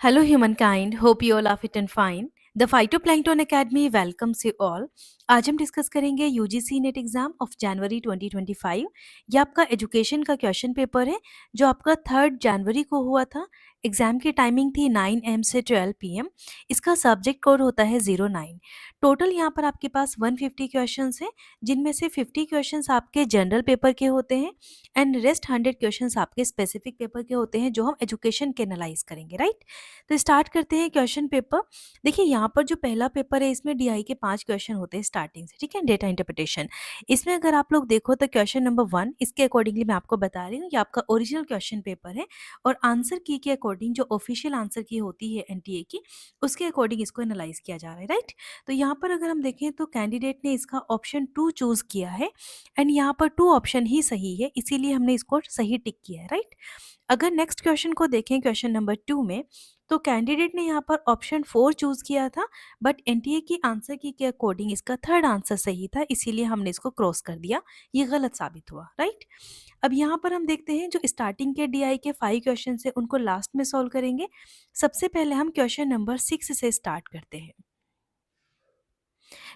Hello, humankind. Hope you all are fit and fine. The Phytoplankton Academy welcomes you all. आज हम discuss करेंगे UGC net exam of January 2025। ये आपका education का question paper है जो आपका 3 जनवरी को हुआ था। एग्जाम की टाइमिंग थी 9 एम से 12 पीएम। इसका सब्जेक्ट कोड होता है 09। टोटल यहाँ पर आपके पास 150 क्वेश्चंस हैं, जिनमें से 50 क्वेश्चंस आपके जनरल पेपर के होते हैं एंड रेस्ट 100 क्वेश्चंस आपके स्पेसिफिक पेपर के होते हैं जो हम एजुकेशन के एनालाइज करेंगे, राइट। तो स्टार्ट करते हैं क्वेश्चन पेपर। देखिए यहाँ पर जो पहला पेपर है इसमें डीआई के 5 क्वेश्चन होते हैं स्टार्टिंग से, ठीक है। डेटा इंटरप्रिटेशन, इसमें अगर आप लोग देखो तो क्वेश्चन नंबर 1 इसके अकॉर्डिंगली मैं आपको बता रही हूँ, ये आपका ओरिजिनल क्वेश्चन पेपर है और आंसर की के अकॉर्डिंग जो ऑफिशियल आंसर की होती है एनटीए की, उसके अकॉर्डिंग इसको एनालाइज किया जा रहा है, राइट। तो यहाँ पर अगर हम देखें तो कैंडिडेट ने इसका ऑप्शन 2 चूज किया है एंड यहाँ पर 2 ऑप्शन ही सही है, इसीलिए हमने इसको सही टिक किया है, राइट। अगर नेक्स्ट क्वेश्चन को देखें, क्वेश्चन नंबर 2 में, तो कैंडिडेट ने यहाँ पर ऑप्शन 4 चूज किया था बट एनटीए की आंसर की के अकॉर्डिंग इसका थर्ड आंसर सही था, इसीलिए हमने इसको क्रॉस कर दिया, ये गलत साबित हुआ, राइट। अब यहाँ पर हम देखते हैं जो स्टार्टिंग के डीआई के 5 क्वेश्चन है उनको लास्ट में सॉल्व करेंगे। सबसे पहले हम क्वेश्चन नंबर 6 से स्टार्ट करते हैं।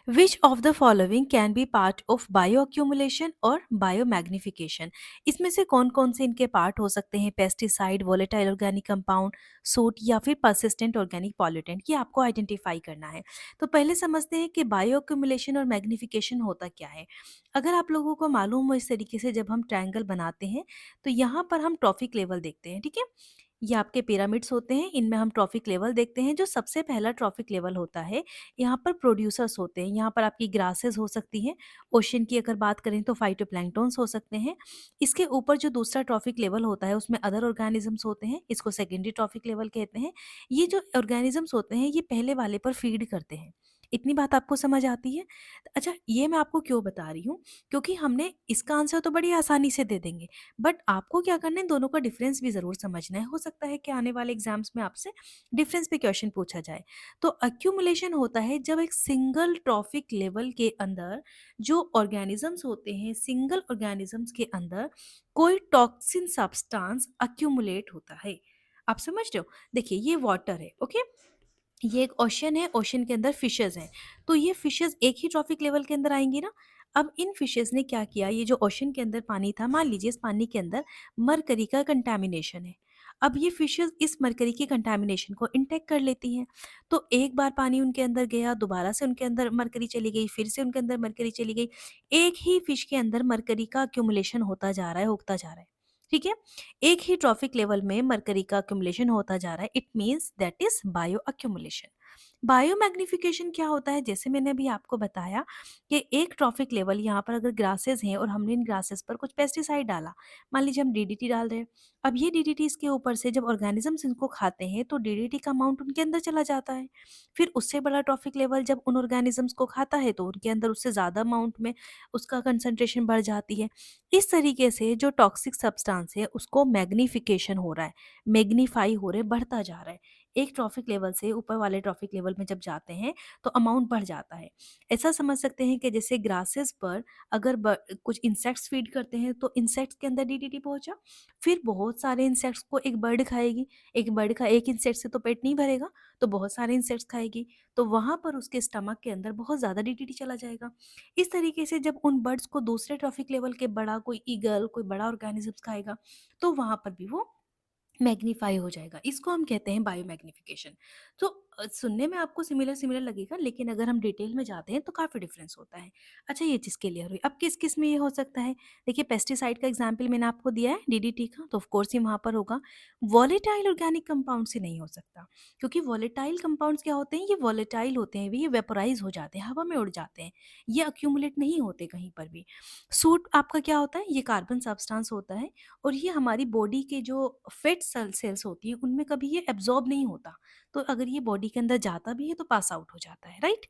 विच of the following can be part of bio accumulation और बायो मैग्निफिकेशन। इसमें से कौन कौन से इनके पार्ट हो सकते हैं? Pesticide, volatile organic compound, suit या फिर परसिस्टेंट ऑर्गेनिक पॉल्यूटेंट, ये आपको आइडेंटिफाई करना है। तो पहले समझते हैं कि बायो अक्यूमुलेशन और मैग्निफिकेशन होता क्या है। अगर आप लोगों को मालूम हो, इस तरीके से जब हम ट्रायंगल बनाते हैं तो यहाँ पर हम ट्रॉफिक लेवल देखते हैं, ठीक है। ये आपके पिरामिड्स होते हैं, इनमें हम ट्रॉफिक लेवल देखते हैं। जो सबसे पहला ट्रॉफिक लेवल होता है, यहाँ पर प्रोड्यूसर्स होते हैं। यहाँ पर आपकी ग्रासेस हो सकती हैं, ओशन की अगर बात करें तो फाइटोप्लैंक्टन्स हो सकते हैं। इसके ऊपर जो दूसरा ट्रॉफिक लेवल होता है उसमें अदर ऑर्गेनिजम्स होते हैं, इसको सेकेंडरी ट्रॉफिक लेवल कहते हैं। ये जो ऑर्गेनिजम्स होते हैं ये पहले वाले पर फीड करते हैं। इतनी बात आपको समझ आती है? अच्छा, ये मैं आपको क्यों बता रही हूँ, क्योंकि हमने इसका आंसर तो बड़ी आसानी से दे देंगे बट आपको क्या करना है, दोनों का डिफरेंस भी ज़रूर समझना है। हो सकता है कि आने वाले एग्जाम्स में आपसे डिफरेंस पे क्वेश्चन पूछा जाए। तो अक्यूमुलेशन होता है जब एक सिंगल ट्रॉफिक लेवल के अंदर जो ऑर्गेनिजम्स होते हैं, सिंगल ऑर्गेनिजम्स के अंदर कोई टॉक्सिन सब्सटेंस अक्यूमुलेट होता है। आप समझ रहे हो? देखिए ये वाटर है, ओके। ये एक ओशन है, ओशन के अंदर फिशेस हैं। तो ये फिशेस एक ही ट्रॉफिक लेवल के अंदर आएंगी ना। अब इन फिशेस ने क्या किया, ये जो ओशन के अंदर पानी था, मान लीजिए इस पानी के अंदर मरकरी का कंटामिनेशन है। अब ये फिशेस इस मरकरी के कंटामिनेशन को इंटेक कर लेती हैं। तो एक बार पानी उनके अंदर गया, दोबारा से उनके अंदर मरकरी चली गई, फिर से उनके अंदर मरकरी चली गई। एक ही फिश के अंदर मरकरी का अक्यूमुलेशन होता जा रहा है, होता जा रहा है, ठीक है। एक ही ट्रॉफिक लेवल में मरकरी का अक्यूमुलेशन होता जा रहा है, it means that is bio accumulation. Bio magnification क्या होता है, जैसे मैंने अभी आपको बताया कि एक ट्रॉफिक लेवल, यहाँ पर अगर ग्रासेस हैं और हमने इन ग्रासेस पर कुछ पेस्टिसाइड डाला, मान लीजिए हम डीडीटी डाल रहे हैं। अब ये डीडीटी के ऊपर से जब ऑर्गेनिजम्स इनको खाते हैं तो डीडीटी का अमाउंट उनके अंदर चला जाता है। फिर उससे बड़ा ट्रॉफिक लेवल जब उन ऑर्गेनिजम्स को खाता है तो उनके अंदर उससे ज़्यादा अमाउंट में उसका कंसंट्रेशन बढ़ जाती है। इस तरीके से जो टॉक्सिक सब्सटेंस है उसको मैग्निफिकेशन हो रहा है, मैग्नीफाई हो रहे, बढ़ता जा रहा है। एक ट्रॉफिक लेवल से ऊपर वाले ट्रॉफिक लेवल में जब जाते हैं तो अमाउंट बढ़ जाता है। ऐसा समझ सकते हैं कि जैसे ग्रासेस पर अगर कुछ इंसेक्ट्स फीड करते हैं तो इंसेक्ट्स के अंदर डीडीटी पहुंचा, फिर बहुत सारे इंसेक्ट्स को एक बर्ड खाएगी। एक बर्ड का एक इंसेक्ट से तो पेट नहीं भरेगा, तो बहुत सारे इंसेक्ट्स खाएगी, तो वहां पर उसके स्टमक के अंदर बहुत ज़्यादा डीडीटी चला जाएगा। इस तरीके से जब उन बर्ड्स को दूसरे ट्रॉफिक लेवल के बड़ा कोई ईगल, कोई बड़ा ऑर्गेनिजम्स खाएगा, तो वहां पर भी वो मैग्नीफाई हो जाएगा। इसको हम कहते हैं बायो मैग्निफिकेशन। तो सुनने में आपको सिमिलर सिमिलर लगेगा, लेकिन अगर हम डिटेल में जाते हैं तो काफ़ी डिफरेंस होता है। अच्छा, ये चीज़ क्लियर हुई। अब किस किस में ये हो सकता है? देखिए पेस्टिसाइड का एग्जाम्पल मैंने आपको दिया है डीडीटी का, तो ऑफकोर्स ये वहाँ पर होगा। वॉलेटाइल ऑर्गेनिक कंपाउंड से नहीं हो सकता, क्योंकि वॉलेटाइल कंपाउंड्स क्या होते हैं, ये वॉलेटाइल होते हैं, ये वेपोराइज हो जाते हैं, हवा में उड़ जाते हैं, ये अक्यूमुलेट नहीं होते कहीं पर भी। सूट आपका क्या होता है, ये कार्बन सब्सटेंस होता है और ये हमारी बॉडी के जो फेट सेल्स होती हैं उनमें कभी ये एब्जॉर्ब नहीं होता। तो अगर ये बॉडी के अंदर जाता भी है तो पास आउट हो जाता है, right.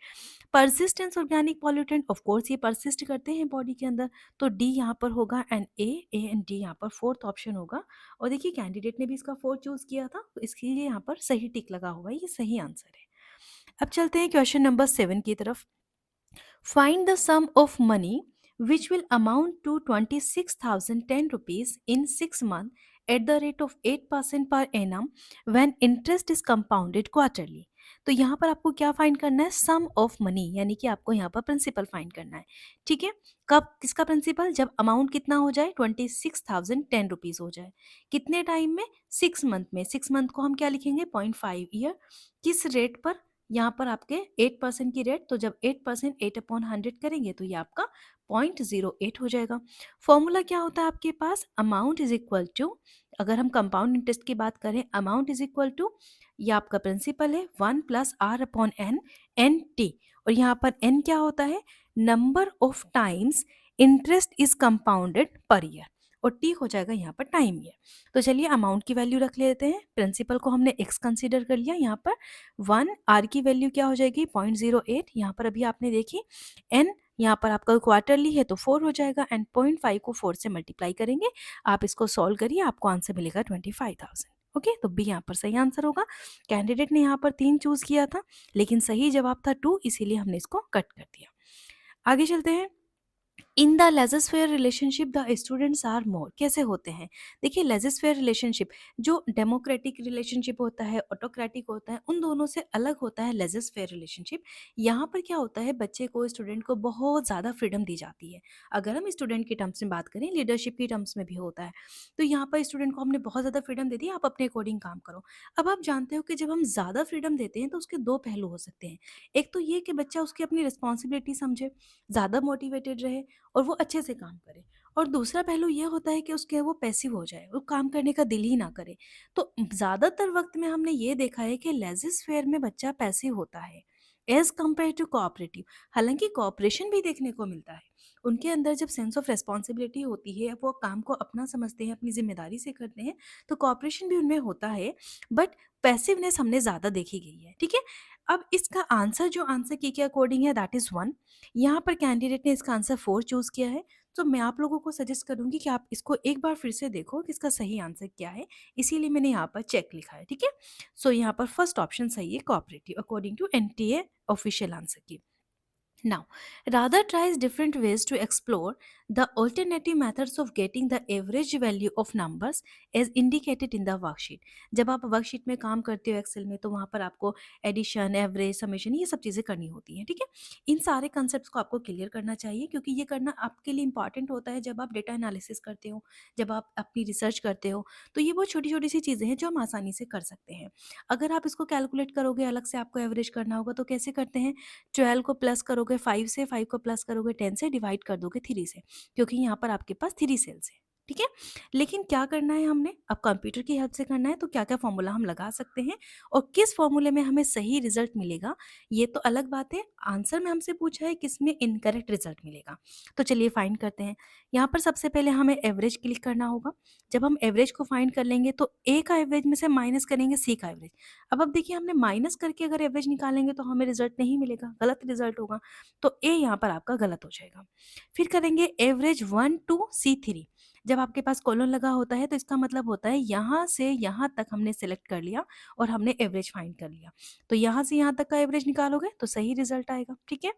Persistence organic pollutant, of course ये परसिस्ट करते हैं बॉडी के अंदर, तो डी यहाँ पर होगा एंड ए एंड डी यहाँ पर फोर्थ ऑप्शन होगा। और देखिए कैंडिडेट ने भी इसका फोर्थ चूज किया था, तो इसके लिए यहाँ पर सही टिक लगा हुआ है, ये सही आंसर है। अब चलते हैं क्वेश्चन नंबर 7 की तरफ। Find the sum of money which will amount to 26,010 rupees in 6 months at the rate of 8% per annum when interest is compounded quarterly. तो यहाँ पर आपको क्या फाइंड करना है, सम ऑफ मनी, यानी कि आपको यहाँ पर प्रिंसिपल फाइंड करना है। ठीक है, कब, किसका प्रिंसिपल, जब अमाउंट कितना हो जाए 26,010 रुपीज हो जाए। कितने टाइम में, 6 मंथ में। 6 मंथ को हम क्या लिखेंगे, 0.5 ईयर। किस रेट पर, यहाँ पर आपके 8% की रेट, तो जब 8% 8/100 करेंगे तो ये आपका 0.08 हो जाएगा। फॉर्मूला क्या होता है आपके पास, अमाउंट इज इक्वल टू, अगर हम कंपाउंड इंटरेस्ट की बात करें, अमाउंट इज इक्वल टू, ये आपका प्रिंसिपल है 1 + r/n, एन टी। और यहाँ पर n क्या होता है, number of times interest is compounded per year, और टी हो जाएगा यहाँ पर टाइम ईयर। तो चलिए अमाउंट की वैल्यू रख लेते हैं, प्रिंसिपल को हमने x कंसीडर कर लिया, यहाँ पर 1, r की वैल्यू क्या हो जाएगी 0.08, यहाँ पर अभी आपने देखी, n यहाँ पर आपका क्वार्टरली है तो 4 हो जाएगा, एंड 0.5 को 4 से मल्टीप्लाई करेंगे। आप इसको सॉल्व करिए, आपको आंसर मिलेगा 25,000। ओके, तो बी यहाँ पर सही आंसर होगा। कैंडिडेट ने यहाँ पर 3 चूज किया था, लेकिन सही जवाब था 2, इसीलिए हमने इसको कट कर दिया। आगे चलते हैं। In the laissez faire relationship the students are more, कैसे होते हैं, देखिए लेजोस्फेयर रिलेशनशिप, जो डेमोक्रेटिक रिलेशनशिप होता है, ऑटोक्रेटिक होता है, उन दोनों से अलग होता है लेजोस्फेयर रिलेशनशिप। यहाँ पर क्या होता है, बच्चे को, स्टूडेंट को बहुत ज़्यादा फ्रीडम दी जाती है। अगर हम स्टूडेंट की टर्म्स में बात करें, लीडरशिप की टर्म्स में भी होता है। तो यहाँ पर स्टूडेंट को हमने बहुत ज़्यादा फ्रीडम दे दी, आप अपने अकॉर्डिंग काम करो। अब आप जानते हो कि जब हम ज़्यादा फ्रीडम देते हैं तो उसके दो पहलू हो सकते हैं। एक तो ये कि बच्चा उसकी अपनी रिस्पॉन्सिबिलिटी समझे, ज़्यादा मोटिवेटेड रहे, और वो अच्छे से काम करे। और दूसरा पहलू ये होता है कि उसके वो पैसिव हो जाए, वो काम करने का दिल ही ना करे। तो ज़्यादातर वक्त में हमने ये देखा है कि लेजिस्फेयर में बच्चा पैसिव होता है एज कम्पेयर टू कोऑपरेटिव। हालांकि कोऑपरेशन भी देखने को मिलता है, उनके अंदर जब सेंस ऑफ रिस्पॉन्सिबिलिटी होती है, वो काम को अपना समझते हैं, अपनी जिम्मेदारी से करते हैं, तो कोऑपरेशन भी उनमें होता है। बट पैसिवनेस हमने ज़्यादा देखी गई है। ठीक है, अब इसका आंसर, जो आंसर की के अकॉर्डिंग है, दैट इज़ 1। यहाँ पर कैंडिडेट ने इसका आंसर 4 चूज़ किया है। तो मैं आप लोगों को सजेस्ट करूँगी कि आप इसको एक बार फिर से देखो कि इसका सही आंसर क्या है, इसीलिए मैंने यहाँ पर चेक लिखा है। ठीक है, सो यहाँ पर फर्स्ट ऑप्शन सही है, cooperative, according to NTA official answer key. Now, rather tries different ways to explore the alternative methods of getting the average value of numbers as indicated in the worksheet. जब आप worksheet में काम करते हो Excel में, तो वहाँ पर आपको एडिशन, एवरेज, समेशन, ये सब चीज़ें करनी होती हैं। ठीक है, इन सारे कंसेप्ट को आपको क्लियर करना चाहिए, क्योंकि ये करना आपके लिए इंपॉर्टेंट होता है जब आप डेटा एनालिसिस करते हो, जब आप अपनी रिसर्च करते हो। तो ये बहुत छोटी छोटी सी चीज़ें हैं जो हम आसानी से कर सकते हैं। अगर आप इसको कैलकुलेट करोगे, अलग से आपको एवरेज करना होगा, तो कैसे करते हैं, 12 को प्लस करोगे 5 से, 5 को प्लस करोगे 10 से, डिवाइड कर दोगे 3 से, क्योंकि यहाँ पर आपके पास 3 सेल्स हैं। ठीक है, लेकिन क्या करना है हमने, अब कंप्यूटर की हेल्प से करना है, तो क्या क्या फॉर्मूला हम लगा सकते हैं और किस फॉर्मूले में हमें सही रिजल्ट मिलेगा, ये तो अलग बात है। आंसर में हमसे पूछा है किसमें इनकरेक्ट रिजल्ट मिलेगा। तो चलिए फाइंड करते हैं। यहाँ पर सबसे पहले हमें एवरेज क्लिक करना होगा। जब हम एवरेज को फाइंड कर लेंगे, तो ए का एवरेज में से माइनस करेंगे सी का एवरेज। अब देखिए, हमने माइनस करके अगर एवरेज निकालेंगे तो हमें रिजल्ट नहीं मिलेगा, गलत रिजल्ट होगा। तो ए यहाँ पर आपका गलत हो जाएगा। फिर करेंगे एवरेज 1 टू C3। जब आपके पास कॉलन लगा होता है, तो इसका मतलब होता है यहाँ से यहाँ तक हमने सेलेक्ट कर लिया और हमने एवरेज फाइंड कर लिया। तो यहाँ से यहाँ तक का एवरेज निकालोगे तो सही रिजल्ट आएगा। ठीक है,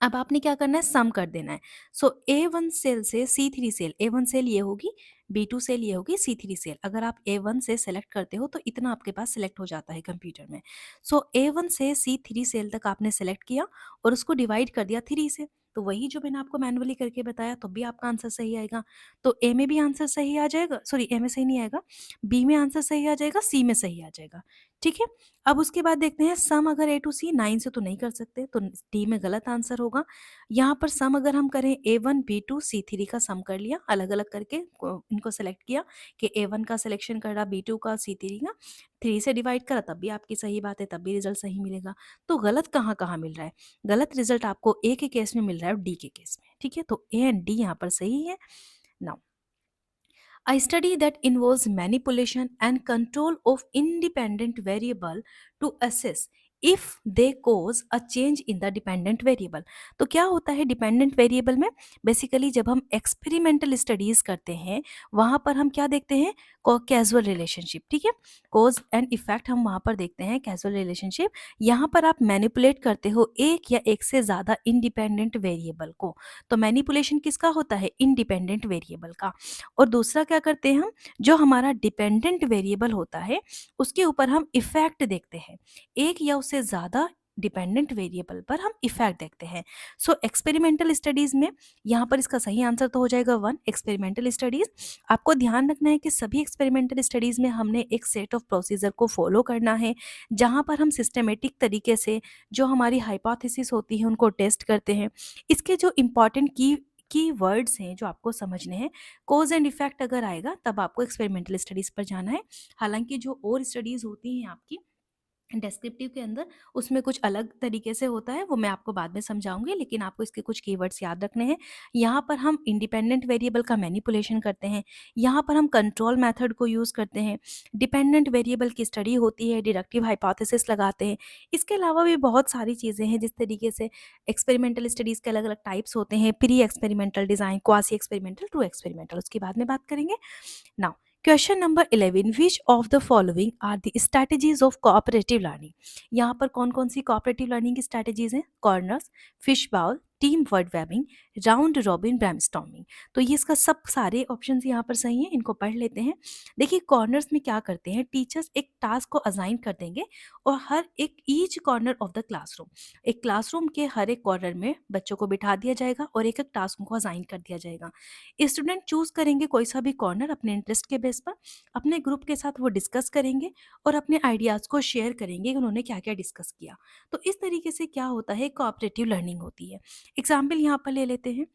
अब आपने क्या करना है, सम कर देना है। सो A1 सेल से C3 सेल, A1 सेल ये होगी, B2 सेल ये होगी, C3 सेल। अगर आप A1 से सेलेक्ट करते हो तो इतना आपके पास सेलेक्ट हो जाता है कंप्यूटर में। सो A1 से C3 सेल तक आपने सेलेक्ट किया और उसको डिवाइड कर दिया 3 से, तो वही जो मैंने आपको मैनुअली करके बताया, तो भी आपका आंसर सही आएगा। तो ए में भी आंसर सही आ जाएगा, सॉरी ए में सही नहीं आएगा, बी में आंसर सही आ जाएगा, सी में सही आ जाएगा। ठीक है, अब उसके बाद देखते हैं सम, अगर A to C 9 से तो नहीं कर सकते, तो डी में गलत आंसर होगा। यहाँ पर सम अगर हम करें, A1 B2 C3 का सम कर लिया, अलग अलग करके इनको सेलेक्ट किया कि A1 का सिलेक्शन करा, B2 का, C3 का, 3 से डिवाइड करा, तब भी आपकी सही बात है, तब भी रिजल्ट सही मिलेगा। तो गलत कहाँ कहाँ मिल रहा है, गलत रिजल्ट आपको ए के केस में मिल रहा है और डी के केस में। ठीक है, तो ए एंड डी यहाँ पर सही है। Now, a study that involves manipulation and control of independent variable to assess if they cause a change in the dependent variable। तो क्या होता है डिपेंडेंट वेरिएबल में, बेसिकली जब हम एक्सपेरिमेंटल स्टडीज करते हैं, वहां पर हम क्या देखते हैं, कैजुअल रिलेशनशिप, ठीक है। कॉज एंड इफेक्ट हम वहाँ पर देखते हैं कैजुअल रिलेशनशिप। यहाँ पर आप मैनिपुलेट करते हो एक या एक से ज़्यादा इंडिपेंडेंट वेरिएबल को। तो मैनिपुलेशन किसका होता है? इंडिपेंडेंट वेरिएबल का। और दूसरा क्या करते हैं हम, जो हमारा डिपेंडेंट वेरिएबल होता है उसके ऊपर हम इफेक्ट देखते हैं। एक या उससे ज़्यादा डिपेंडेंट वेरिएबल पर हम इफेक्ट देखते हैं। सो एक्सपेरिमेंटल स्टडीज़ में यहाँ पर इसका सही आंसर तो हो जाएगा 1, एक्सपेरिमेंटल स्टडीज़। आपको ध्यान रखना है कि सभी एक्सपेरिमेंटल स्टडीज़ में हमने एक सेट ऑफ प्रोसीजर को फॉलो करना है, जहाँ पर हम सिस्टमेटिक तरीके से जो हमारी हाइपोथेसिस होती है उनको टेस्ट करते हैं। इसके जो इम्पॉर्टेंट की वर्ड्स हैं जो आपको समझने हैं, कोज एंड इफेक्ट अगर आएगा तब आपको एक्सपेरिमेंटल स्टडीज़ पर जाना है। हालांकि जो और स्टडीज़ होती हैं आपकी डेस्क्रिप्टिव के अंदर, उसमें कुछ अलग तरीके से होता है, वो मैं आपको बाद में समझाऊंगी, लेकिन आपको इसके कुछ कीवर्ड्स याद रखने हैं। यहाँ पर हम इंडिपेंडेंट वेरिएबल का मैनिपुलेशन करते हैं, यहाँ पर हम कंट्रोल मेथड को यूज़ करते हैं, डिपेंडेंट वेरिएबल की स्टडी होती है, डिडक्टिव हाइपोथेसिस लगाते हैं। इसके अलावा भी बहुत सारी चीज़ें हैं जिस तरीके से एक्सपेरिमेंटल स्टडीज़ के अलग अलग टाइप्स होते हैं, pre experimental design, quasi experimental, true experimental, उसके बाद में बात करेंगे। Now, question number 11, which of the following are the strategies of cooperative learning? यहाँ पर कौन कौन सी कोऑपरेटिव लर्निंग की स्ट्रैटेजीज हैं? Corners, fish bowl, team word webbing, round robin, brainstorming. तो ये इसका सब सारे ऑप्शन यहाँ पर सही हैं, इनको पढ़ लेते हैं। देखिए कॉर्नर्स में क्या करते हैं, टीचर्स एक टास्क को असाइन कर देंगे और हर एक each corner of the classroom, एक क्लासरूम के हर एक कॉर्नर में बच्चों को बिठा दिया जाएगा और एक एक टास्क को असाइन कर दिया जाएगा। स्टूडेंट चूज करेंगे कोई सा भी कॉर्नर अपने इंटरेस्ट के बेस पर, अपने ग्रुप के साथ वो डिस्कस करेंगे और अपने आइडियाज़ को शेयर करेंगे कि उन्होंने क्या क्या डिस्कस किया। तो इस तरीके से क्या होता है, कोऑपरेटिव लर्निंग होती है। एग्जाम्पल यहाँ पर ले लेते हैं,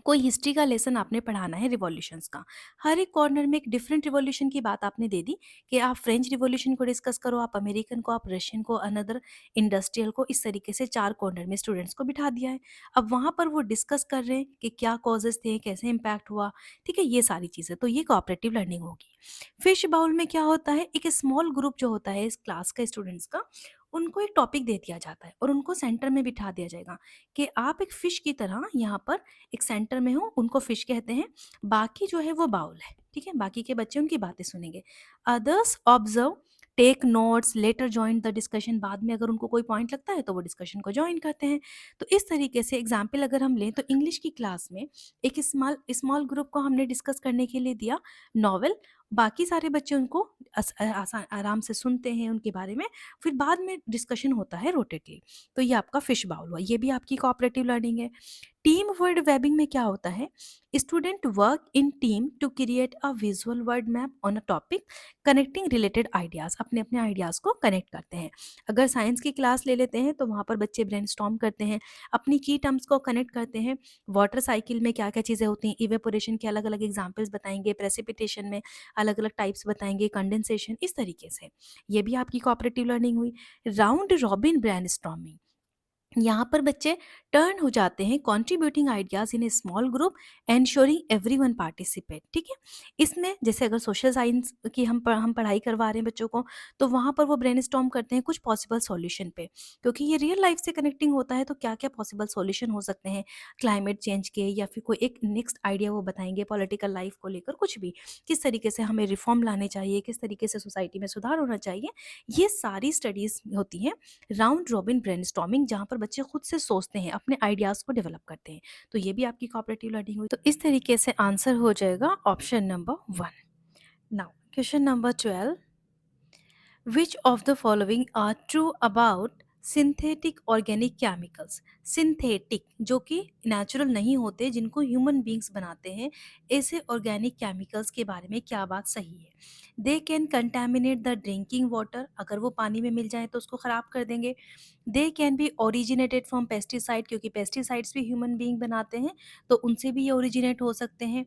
कोई हिस्ट्री का लेसन आपने पढ़ाना है रिवॉल्यूशंस का, हर एक कॉर्नर में एक डिफरेंट रिवॉल्यूशन की बात आपने दे दी कि आप फ्रेंच रिवॉल्यूशन को डिस्कस करो, आप अमेरिकन को, आप रशियन को, अनदर इंडस्ट्रियल को, इस तरीके से 4 कॉर्नर में स्टूडेंट्स को बिठा दिया है। अब वहाँ पर वो डिस्कस कर रहे हैं कि क्या कॉजेज थे, कैसे इम्पैक्ट हुआ, ठीक है, ये सारी चीज़ें, तो ये कोऑपरेटिव लर्निंग होगी। फिश बाउल में क्या होता है, एक स्मॉल ग्रुप जो होता है इस क्लास का स्टूडेंट्स का, उनको एक टॉपिक दे दिया जाता है और उनको सेंटर में बिठा दिया जाएगा कि आप एक फिश की तरह यहाँ पर एक सेंटर में हो, उनको फिश कहते हैं, बाकी जो है वो बाउल है, ठीक है, बाकी के बच्चे उनकी बातें सुनेंगे। Others observe, take notes, later join the discussion, बाद में अगर उनको कोई पॉइंट लगता है तो वो डिस्कशन को ज्वाइन करते हैं। तो इस तरीके से एग्जाम्पल अगर हम लें तो इंग्लिश की क्लास में एक स्मॉल स्मॉल ग्रुप को हमने डिस्कस करने के लिए दिया नॉवेल, बाकी सारे बच्चे उनको आसान आराम से सुनते हैं उनके बारे में, फिर बाद में डिस्कशन होता है रोटेटली। तो ये आपका फिश बाउल हुआ, ये भी आपकी कोऑपरेटिव लर्निंग है। टीम वर्ड वेबिंग में क्या होता है, student work in team to create a visual word map on a topic, connecting related ideas, अपने अपने आइडियाज़ को कनेक्ट करते हैं। अगर साइंस की क्लास ले लेते हैं तो वहाँ पर बच्चे ब्रेनस्टॉर्म करते हैं, अपनी की टर्म्स को कनेक्ट करते हैं, वाटर साइकिल में क्या क्या चीज़ें होती हैं, इवेपोरेशन के अलग अलग एग्जाम्पल्स बताएंगे, प्रेसिपिटेशन में अलग अलग टाइप्स बताएंगे, कंडेंसेशन, इस तरीके से ये भी आपकी कोऑपरेटिव लर्निंग हुई। राउंड रॉबिन ब्रेनस्टॉर्मिंग, यहाँ पर बच्चे टर्न हो जाते हैं contributing ideas in A small group, ensuring everyone participate, ठीक है। इसमें जैसे अगर सोशल साइंस की हम पढ़ाई करवा रहे हैं बच्चों को, तो वहाँ पर वो ब्रेनस्टॉर्म करते हैं कुछ पॉसिबल सॉल्यूशन पे, क्योंकि ये रियल लाइफ से कनेक्टिंग होता है, तो क्या क्या पॉसिबल सॉल्यूशन हो सकते हैं क्लाइमेट चेंज के, या फिर कोई एक नेक्स्ट आइडिया वो बताएंगे पॉलिटिकल लाइफ को लेकर, कुछ भी, किस तरीके से हमें रिफॉर्म लाने चाहिए, किस तरीके से सोसाइटी में सुधार होना चाहिए, ये सारी स्टडीज़ होती हैं राउंड रॉबिन ब्रेनस्टॉर्मिंग, जहाँ पर बच्चे खुद से सोचते हैं, अपने आइडियाज़ को डेवलप करते हैं। तो ये भी आपकी कोऑपरेटिव लर्निंग हुई। तो इस तरीके से आंसर हो जाएगा option number 1। Now question number 12, which of the following are true about synthetic organic chemicals? Synthetic जो कि नेचुरल नहीं होते, जिनको ह्यूमन बींग्स बनाते हैं, ऐसे ऑर्गेनिक केमिकल्स के बारे में क्या बात सही है? They can contaminate the drinking water, अगर वो पानी में मिल जाए तो उसको ख़राब कर देंगे। They can be originated from pesticide, क्योंकि पेस्टिसाइड्स भी ह्यूमन बींग बनाते हैं, तो उनसे भी ये ओरिजिनेट हो सकते हैं।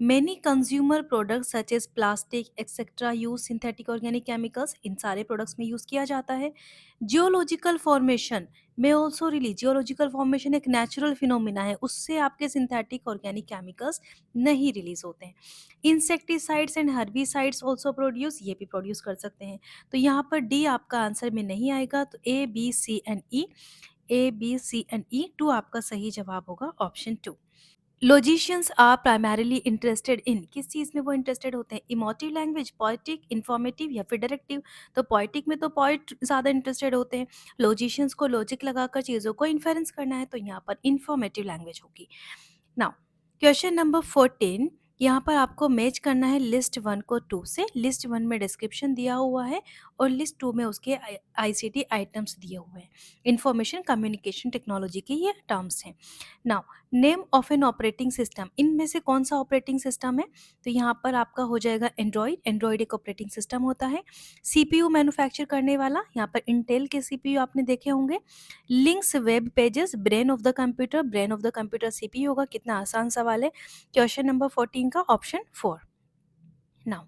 Many consumer products such as plastic etcetera use synthetic organic chemicals, इन सारे प्रोडक्ट्स में यूज़ किया जाता है। जियोलॉजिकल फॉर्मेशन में ऑल्सो रिलीज, जियोलॉजिकल फॉर्मेशन एक नेचुरल फिनोमिना है, उससे आपके सिंथेटिक ऑर्गेनिक केमिकल्स नहीं रिलीज होते हैं। Insecticides and herbicides also produce, ये भी प्रोड्यूस कर सकते हैं। तो यहाँ पर डी आपका आंसर में नहीं आएगा, तो A B C and E, A B C and E, two आपका सही जवाब होगा option 2। Logicians are primarily interested in, किस चीज़ में वो इंटरेस्टेड होते हैं? इमोटिव लैंग्वेज, पोएटिक, इन्फॉर्मेटिव या फिर डायरेक्टिव? तो पोएटिक में तो पोएट ज़्यादा इंटरेस्टेड होते हैं। लॉजिशियंस को लॉजिक लगाकर चीज़ों को इन्फेरेंस करना है, तो यहाँ पर इन्फॉर्मेटिव लैंग्वेज होगी। नाउ क्वेश्चन नंबर 14, यहाँ पर आपको मैच करना है लिस्ट 1 को 2 से। लिस्ट 1 में डिस्क्रिप्शन दिया हुआ है और लिस्ट 2 में उसके आईसीटी आइटम्स दिए हुए हैं। इंफॉर्मेशन कम्युनिकेशन टेक्नोलॉजी के ये टर्म्स हैं। Now name of an operating system, इनमें से कौन सा ऑपरेटिंग सिस्टम है? तो यहाँ पर आपका हो जाएगा एंड्रॉइड। एंड्रॉइड एक ऑपरेटिंग सिस्टम होता है। सीपीयू मैन्युफैक्चर करने वाला, यहाँ पर इंटेल के सीपीयू आपने देखे होंगे। Links web pages, brain of the computer, brain of the computer CPU होगा। कितना आसान सवाल है। क्वेश्चन नंबर 14 का option 4। Now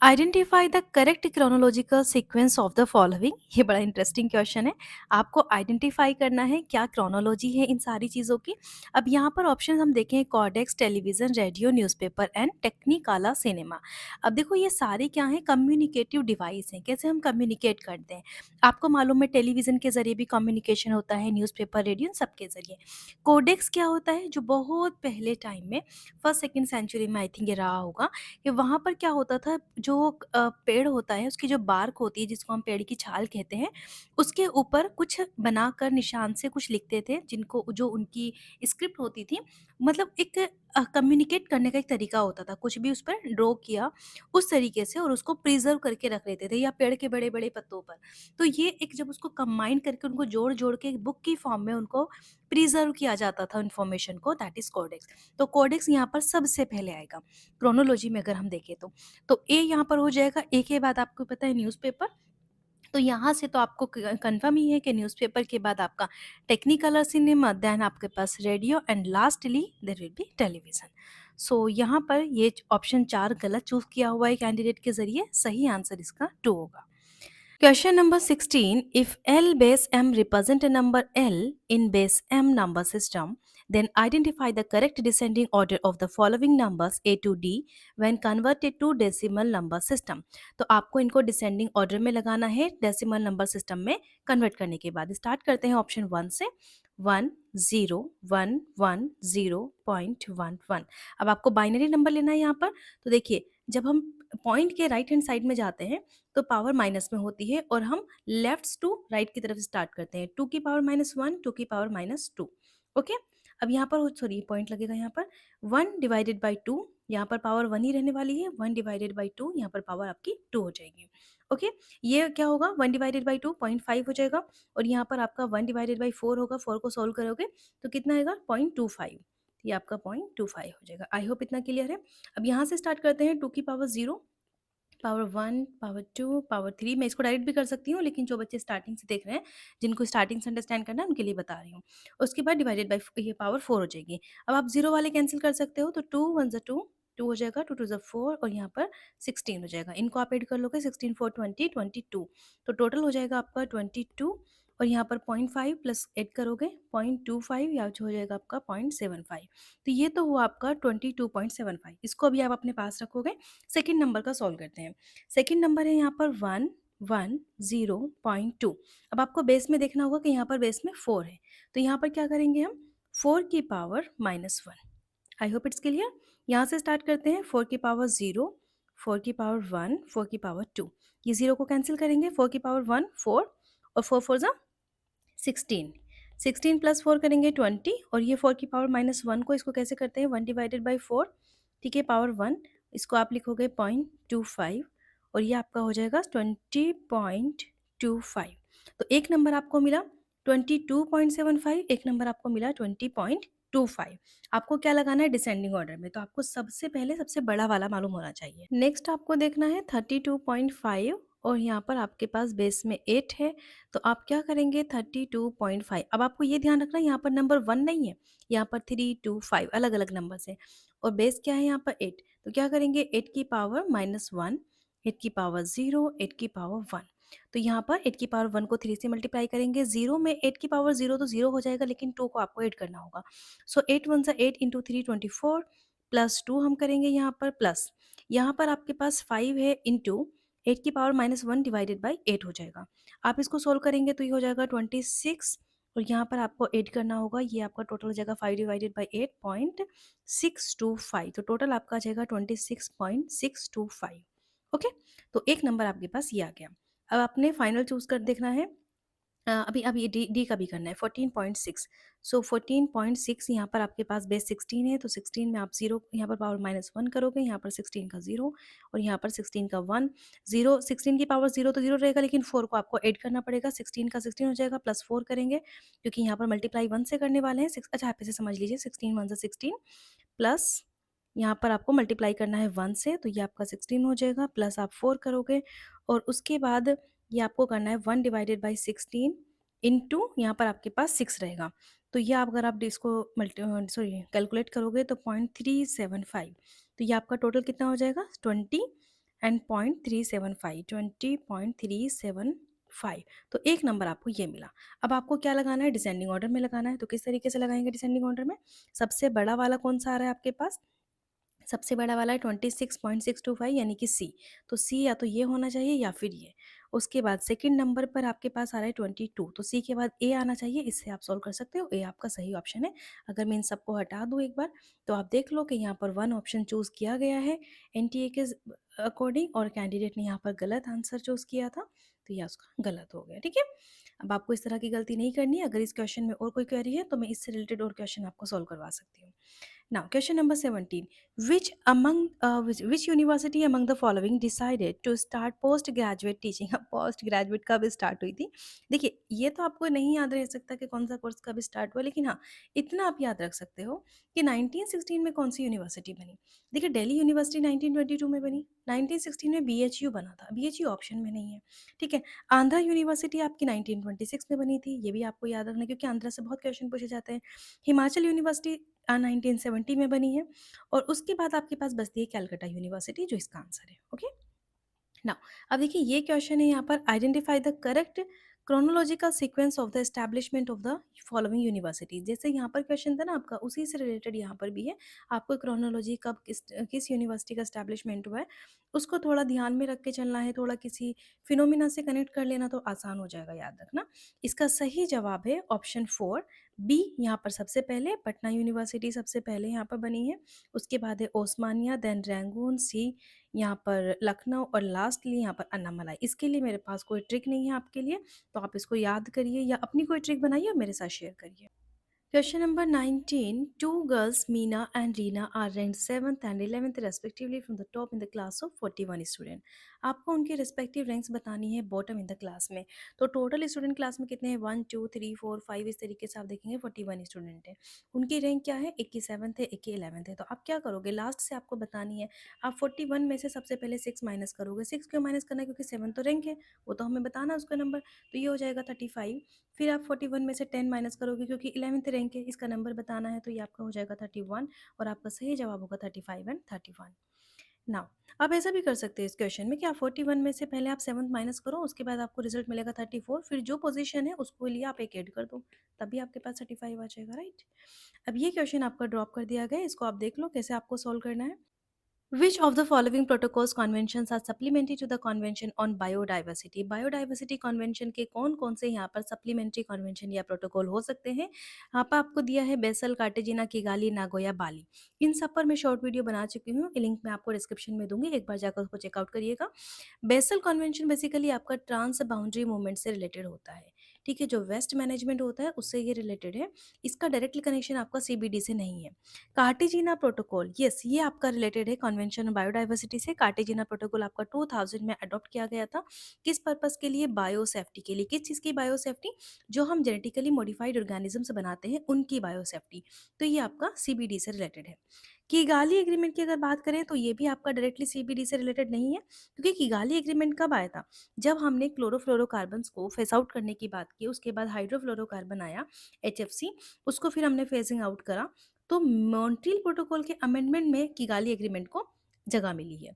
identify the correct chronological sequence of the following, ये बड़ा इंटरेस्टिंग क्वेश्चन है। आपको आइडेंटिफाई करना है क्या क्रोनोलॉजी है इन सारी चीज़ों की। अब यहाँ पर ऑप्शन हम देखें, codex, television, radio, newspaper and Technicolor cinema. अब देखो ये सारे क्या हैं, कम्युनिकेटिव डिवाइस हैं। कैसे हम कम्युनिकेट करते हैं? आपको मालूम है टेलीविज़न के ज़रिए भी कम्युनिकेशन होता है, न्यूज़पेपर, रेडियो, इन सब के ज़रिए। कोडेक्स क्या होता है? जो बहुत पहले टाइम में फर्स्ट सेकेंड सेंचुरी में आई थिंक ये रहा होगा कि वहाँ पर क्या होता था, जो पेड़ होता है उसकी जो बार्क होती है जिसको हम पेड़ की छाल कहते हैं, उसके ऊपर कुछ बनाकर निशान से कुछ लिखते थे, जिनको जो उनकी स्क्रिप्ट होती थी। मतलब एक कम्युनिकेट करने का एक तरीका होता था, कुछ भी उस पर ड्रॉ किया उस तरीके से और उसको प्रिजर्व करके रख लेते थे, या पेड़ के बड़े बड़े पत्तों पर। तो ये एक जब उसको कंबाइन करके उनको जोड़ जोड़ के एक बुक की फॉर्म में उनको प्रिजर्व किया जाता था इन्फॉर्मेशन को, दैट इज कोडेक्स। तो कोडेक्स यहाँ पर सबसे पहले आएगा क्रोनोलॉजी में अगर हम देखें तो। तो ए यहाँ पर हो जाएगा। ए के बाद आपको पता है न्यूज़पेपर, तो यहाँ से तो आपको कंफर्म ही है कि न्यूज़पेपर के बाद आपका टेक्निकलर सिनेमा, देन आपके पास radio and lastly there will be television. So यहाँ पर ये ऑप्शन 4 गलत चूज़ किया हुआ है कैंडिडेट के ज़रिए, सही आंसर इसका 2 होगा। Question number 16. If L base M represent a number L in base M number system, then identify the correct descending order of the following numbers A to D when converted to decimal number system. तो आपको इनको descending order में लगाना है decimal number system में convert करने के बाद। स्टार्ट करते हैं ऑप्शन 1 से। 1 0 1 1 0.11। अब आपको बाइनरी नंबर लेना है यहाँ पर। तो देखिए, जब हम पॉइंट के राइट हैंड साइड में जाते हैं तो पावर माइनस में होती है और हम लेफ्ट टू राइट की तरफ स्टार्ट करते हैं। 2 की पावर -1, 2 की पावर -2। ओके। अब यहाँ पर सॉरी पॉइंट लगेगा यहाँ पर। 1 डिवाइडेड बाई 2, यहाँ पर पावर 1 ही रहने वाली है। 1 डिवाइडेड बाई 2, यहाँ पर पावर आपकी 2 हो जाएगी। ओके। ये क्या होगा, 1 डिवाइडेड बाई 2 0.5 हो जाएगा। और यहाँ पर आपका 1 डिवाइडेड बाई 4 होगा। 4 को सोल्व करोगे तो कितना आएगा, 0.25। ये आपका 0.25 हो जाएगा। आई होप इतना क्लियर है। अब यहाँ से स्टार्ट करते हैं। 2 की पावर 0, पावर 1, पावर 2, पावर 3। मैं इसको डायरेक्ट भी कर सकती हूँ, लेकिन जो बच्चे स्टार्टिंग से देख रहे हैं, जिनको स्टार्टिंग से अंडरस्टैंड करना है, उनके लिए बता रही हूँ। उसके बाद डिवाइडेड बाय ये पावर 4 हो जाएगी। अब आप 0 वाले कैंसिल कर सकते हो, तो 2 1 ज़ा 2, 2 हो जाएगा, 2 2 ज़ा 4 और यहाँ पर 16 हो जाएगा। इनको आप ऐड कर लोगे, 16 4 20 22, तो टोटल हो जाएगा आपका 22। और यहाँ पर 0.5 प्लस ऐड करोगे 0.25, या जो हो जाएगा आपका 0.75। तो ये तो हुआ आपका 22.75। इसको अभी आप अपने पास रखोगे। सेकंड नंबर का सॉल्व करते हैं। सेकंड नंबर है यहाँ पर 1 1 0.2। अब आपको बेस में देखना होगा कि यहाँ पर बेस में 4 है, तो यहाँ पर क्या करेंगे हम, 4 की power -1। I hope it's clear. यहाँ से स्टार्ट करते हैं। 4 की पावर 0, 4 की पावर 1, 4 की पावर 2। ये 0 को कैंसिल करेंगे। 4 की पावर 1 4 और 4 4 ज़ा 16। 16 प्लस 4 करेंगे 20, और ये 4 की पावर -1 को इसको कैसे करते हैं, 1 डिवाइडेड बाई 4, ठीक है, पावर 1। इसको आप लिखोगे 0.25 और ये आपका हो जाएगा 20.25। तो एक नंबर आपको मिला 22.75, एक नंबर आपको मिला 20.25। आपको क्या लगाना है डिसेंडिंग ऑर्डर में, तो आपको सबसे पहले सबसे बड़ा वाला मालूम होना चाहिए। नेक्स्ट आपको देखना है 32.5 और यहाँ पर आपके पास बेस में 8 है, तो आप क्या करेंगे 32.5। अब आपको ये ध्यान रखना है, यहाँ पर नंबर 1 नहीं है, यहाँ पर 3 2 5 अलग अलग नंबर्स हैं और बेस क्या है यहाँ पर 8। तो क्या करेंगे 8 की पावर -1, 8 की पावर 0, 8 की पावर 1। तो यहाँ पर 8 की पावर 1 को 3 से मल्टीप्लाई करेंगे। 0 में 8 की पावर 0 तो 0 हो जाएगा, लेकिन 2 को आपको ऐड करना होगा। सो 8 1 सा 8 इंटू 3 24 प्लस 2 हम करेंगे यहाँ पर प्लस, यहाँ पर आपके पास 5 है इंटू 8 की पावर -1 डिवाइडेड बाई 8 हो जाएगा। आप इसको सोल्व करेंगे तो ये हो जाएगा 26 और यहाँ पर आपको ऐड करना होगा, ये आपका टोटल हो जाएगा 5 डिवाइडेड बाई 8.625, तो टोटल आपका आ जाएगा 26.625। ओके, तो एक नंबर आपके पास ये आ गया। अब आपने फाइनल चूज़ कर देखना है। अभी अभी डी डी का भी करना है 14.6। सो 14.6 यहाँ पर आपके पास बेस 16 है, तो 16 में आप 0 यहाँ पर पावर -1 करोगे, यहाँ पर 16 का 0 और यहाँ पर 16 का 1। 0 16 की पावर 0 तो 0 रहेगा, लेकिन 4 को आपको ऐड करना पड़ेगा, 16 का 16 हो जाएगा, प्लस 4 करेंगे क्योंकि यहाँ पर मल्टीप्लाई 1 से करने वाले हैं। अच्छा, आप इसे समझ लीजिए, 16 1 से 16 प्लस यहाँ पर आपको मल्टीप्लाई करना है 1 से, तो ये आपका 16 हो जाएगा, प्लस आप 4 करोगे और उसके बाद ये आपको करना है 1 डिवाइडेड बाई 16 इंटू यहाँ पर आपके पास 6 रहेगा। तो ये आप अगर आप इसको कैलकुलेट करोगे तो 0.375, तो ये आपका टोटल कितना हो जाएगा 20 एंड 0.375, 20.375। तो एक नंबर आपको ये मिला। अब आपको क्या लगाना है, डिसेंडिंग ऑर्डर में लगाना है। तो किस तरीके से लगाएंगे डिसेंडिंग ऑर्डर में, सबसे बड़ा वाला कौन सा आ रहा है आपके पास, सबसे बड़ा वाला है 26.625 यानी कि सी। तो सी या तो ये होना चाहिए या फिर ये। उसके बाद सेकंड नंबर पर आपके पास आ रहा है 22, तो सी के बाद ए आना चाहिए, इससे आप सॉल्व कर सकते हो, ए आपका सही ऑप्शन है। अगर मैं इन सबको हटा दूँ एक बार, तो आप देख लो कि यहाँ पर 1 ऑप्शन चूज़ किया गया है एनटीए के अकॉर्डिंग, और कैंडिडेट ने यहाँ पर गलत आंसर चूज़ किया था, तो यह उसका गलत हो गया। ठीक है, अब आपको इस तरह की गलती नहीं करनी है। अगर इस क्वेश्चन में और कोई क्वेरी है तो मैं इससे रिलेटेड और क्वेश्चन आपको सॉल्व करवा सकती हूँ। Now, question number 17. Which university among the following decided to start postgraduate teaching? अब पोस्ट ग्रेजुएट कब स्टार्ट हुई थी? देखिए, ये तो आपको नहीं याद रह सकता कि कौन सा कोर्स कब स्टार्ट हुआ, लेकिन हाँ, इतना आप याद रख सकते हो कि 1916 में कौन सी यूनिवर्सिटी बनी। देखिए, दिल्ली यूनिवर्सिटी 1922 में बनी, 1916 में बीएचयू बना था, बीएचयू ऑप्शन में नहीं है। ठीक है, आंध्रा यूनिवर्सिटी आपकी 1926 में बनी थी, ये भी आपको याद रखना है क्योंकि आंध्रा से बहुत क्वेश्चन पूछे जाते हैं। हिमाचल यूनिवर्सिटी 1970 में बनी है, और उसके बाद आपके पास बचती है कैलकाटा यूनिवर्सिटी, जो इसका आंसर है। ओके, नाउ अब देखिए ये क्वेश्चन है यहाँ पर, identify the correct chronological sequence of the establishment of the following university. जैसे यहाँ पर क्वेश्चन था ना आपका, उसी से रिलेटेड यहाँ पर भी है। आपको क्रोनोलॉजी कब किस यूनिवर्सिटी का एस्टैब्लिशमेंट हुआ है उसको थोड़ा ध्यान में रख के चलना है, थोड़ा किसी फिनोमिना से कनेक्ट कर लेना तो आसान हो जाएगा याद रखना। इसका सही जवाब है ऑप्शन 4 बी। यहाँ पर सबसे पहले पटना यूनिवर्सिटी सबसे पहले यहाँ पर बनी है, उसके बाद है ओस्मानिया, देन रैंगून, सी यहाँ पर लखनऊ, और लास्टली यहाँ पर अन्नामलाई। इसके लिए मेरे पास कोई ट्रिक नहीं है आपके लिए, तो आप इसको याद करिए या अपनी कोई ट्रिक बनाइए और मेरे साथ शेयर करिए। Question number 19. Two girls, Meena and Reena, are ranked 7th and 11th respectively from the top in the class of 41 student. आपको उनके रिस्पेक्टिव रैंक्स बतानी है बॉटम इन द क्लास में। तो टोटल स्टूडेंट क्लास में कितने हैं, 1 2 3 4 5, इस तरीके से आप देखेंगे 41 स्टूडेंट है। उनकी रैंक क्या है, एक की 7th है, एक की 11th है। तो आप क्या करोगे, लास्ट से आपको बतानी है। आप 41 में से सबसे पहले 6 माइनस करोगे। 6 क्यों माइनस करना है, क्योंकि 7 तो रैंक है, वो तो हमें बताना है उसका नंबर। तो ये हो जाएगा 35। फिर आप 41 में से 10 माइनस करोगे क्योंकि 11th रैंक है, इसका नंबर बताना है, तो ये आपका हो जाएगा 31, और आपका सही जवाब होगा 35 एंड 31। नाउ आप ऐसा भी कर सकते हैं इस क्वेश्चन में कि आप 41 में से पहले आप 7th माइनस करो, उसके बाद आपको रिजल्ट मिलेगा 34, फिर जो पोजीशन है उसको लिए आप एक ऐड कर दो, तभी आपके पास 35 आ जाएगा, राइट। अब ये क्वेश्चन आपका ड्रॉप कर दिया गया है, इसको आप देख लो कैसे आपको सॉल्व करना है। Which of the following protocols conventions are supplementary to the Convention on Biodiversity? Biodiversity convention के कौन कौन से यहाँ पर सप्लीमेंट्री कन्वेंशन या प्रोटोकॉल हो सकते हैं। यहाँ पर आपको दिया है बेसल, कार्टेजिना, किगाली, नागोया, बाली। इन सब पर मैं शॉर्ट वीडियो बना चुकी हूँ, लिंक मैं आपको डिस्क्रिप्शन में दूंगी, एक बार जाकर उसको चेकआउट करिएगा। बेसल कन्वेंशन बेसिकली आपका ट्रांस बाउंड्री मूवमेंट से रिलेटेड होता है। ठीक है, जो वेस्ट मैनेजमेंट होता है उससे ये रिलेटेड है, इसका डायरेक्टली कनेक्शन आपका सीबीडी से नहीं है। कार्टेजिना प्रोटोकॉल, यस, ये आपका रिलेटेड है कन्वेंशन ऑन बायोडाइवर्सिटी से। कार्टेजिना प्रोटोकॉल आपका 2000 में अडॉप्ट किया गया था। किस पर्पस के लिए, बायोसेफ्टी के लिए। किस चीज़ की बायोसेफ्टी, जो हम जेनेटिकली मॉडिफाइड ऑर्गेनिज्म बनाते हैं उनकी बायोसेफ्टी। तो ये आपका सीबीडी से रिलेटेड है। किगाली एग्रीमेंट की अगर बात करें तो ये भी आपका डायरेक्टली सीबीडी से रिलेटेड नहीं है, क्योंकि किगाली एग्रीमेंट कब आया था, जब हमने क्लोरोफ्लोरोकार्बन्स को फेस आउट करने की बात की, उसके बाद हाइड्रोफ्लोरोकार्बन आया एचएफसी, उसको फिर हमने फेजिंग आउट करा, तो मॉन्ट्रियल प्रोटोकॉल के अमेंडमेंट में किगाली एग्रीमेंट को जगह मिली है।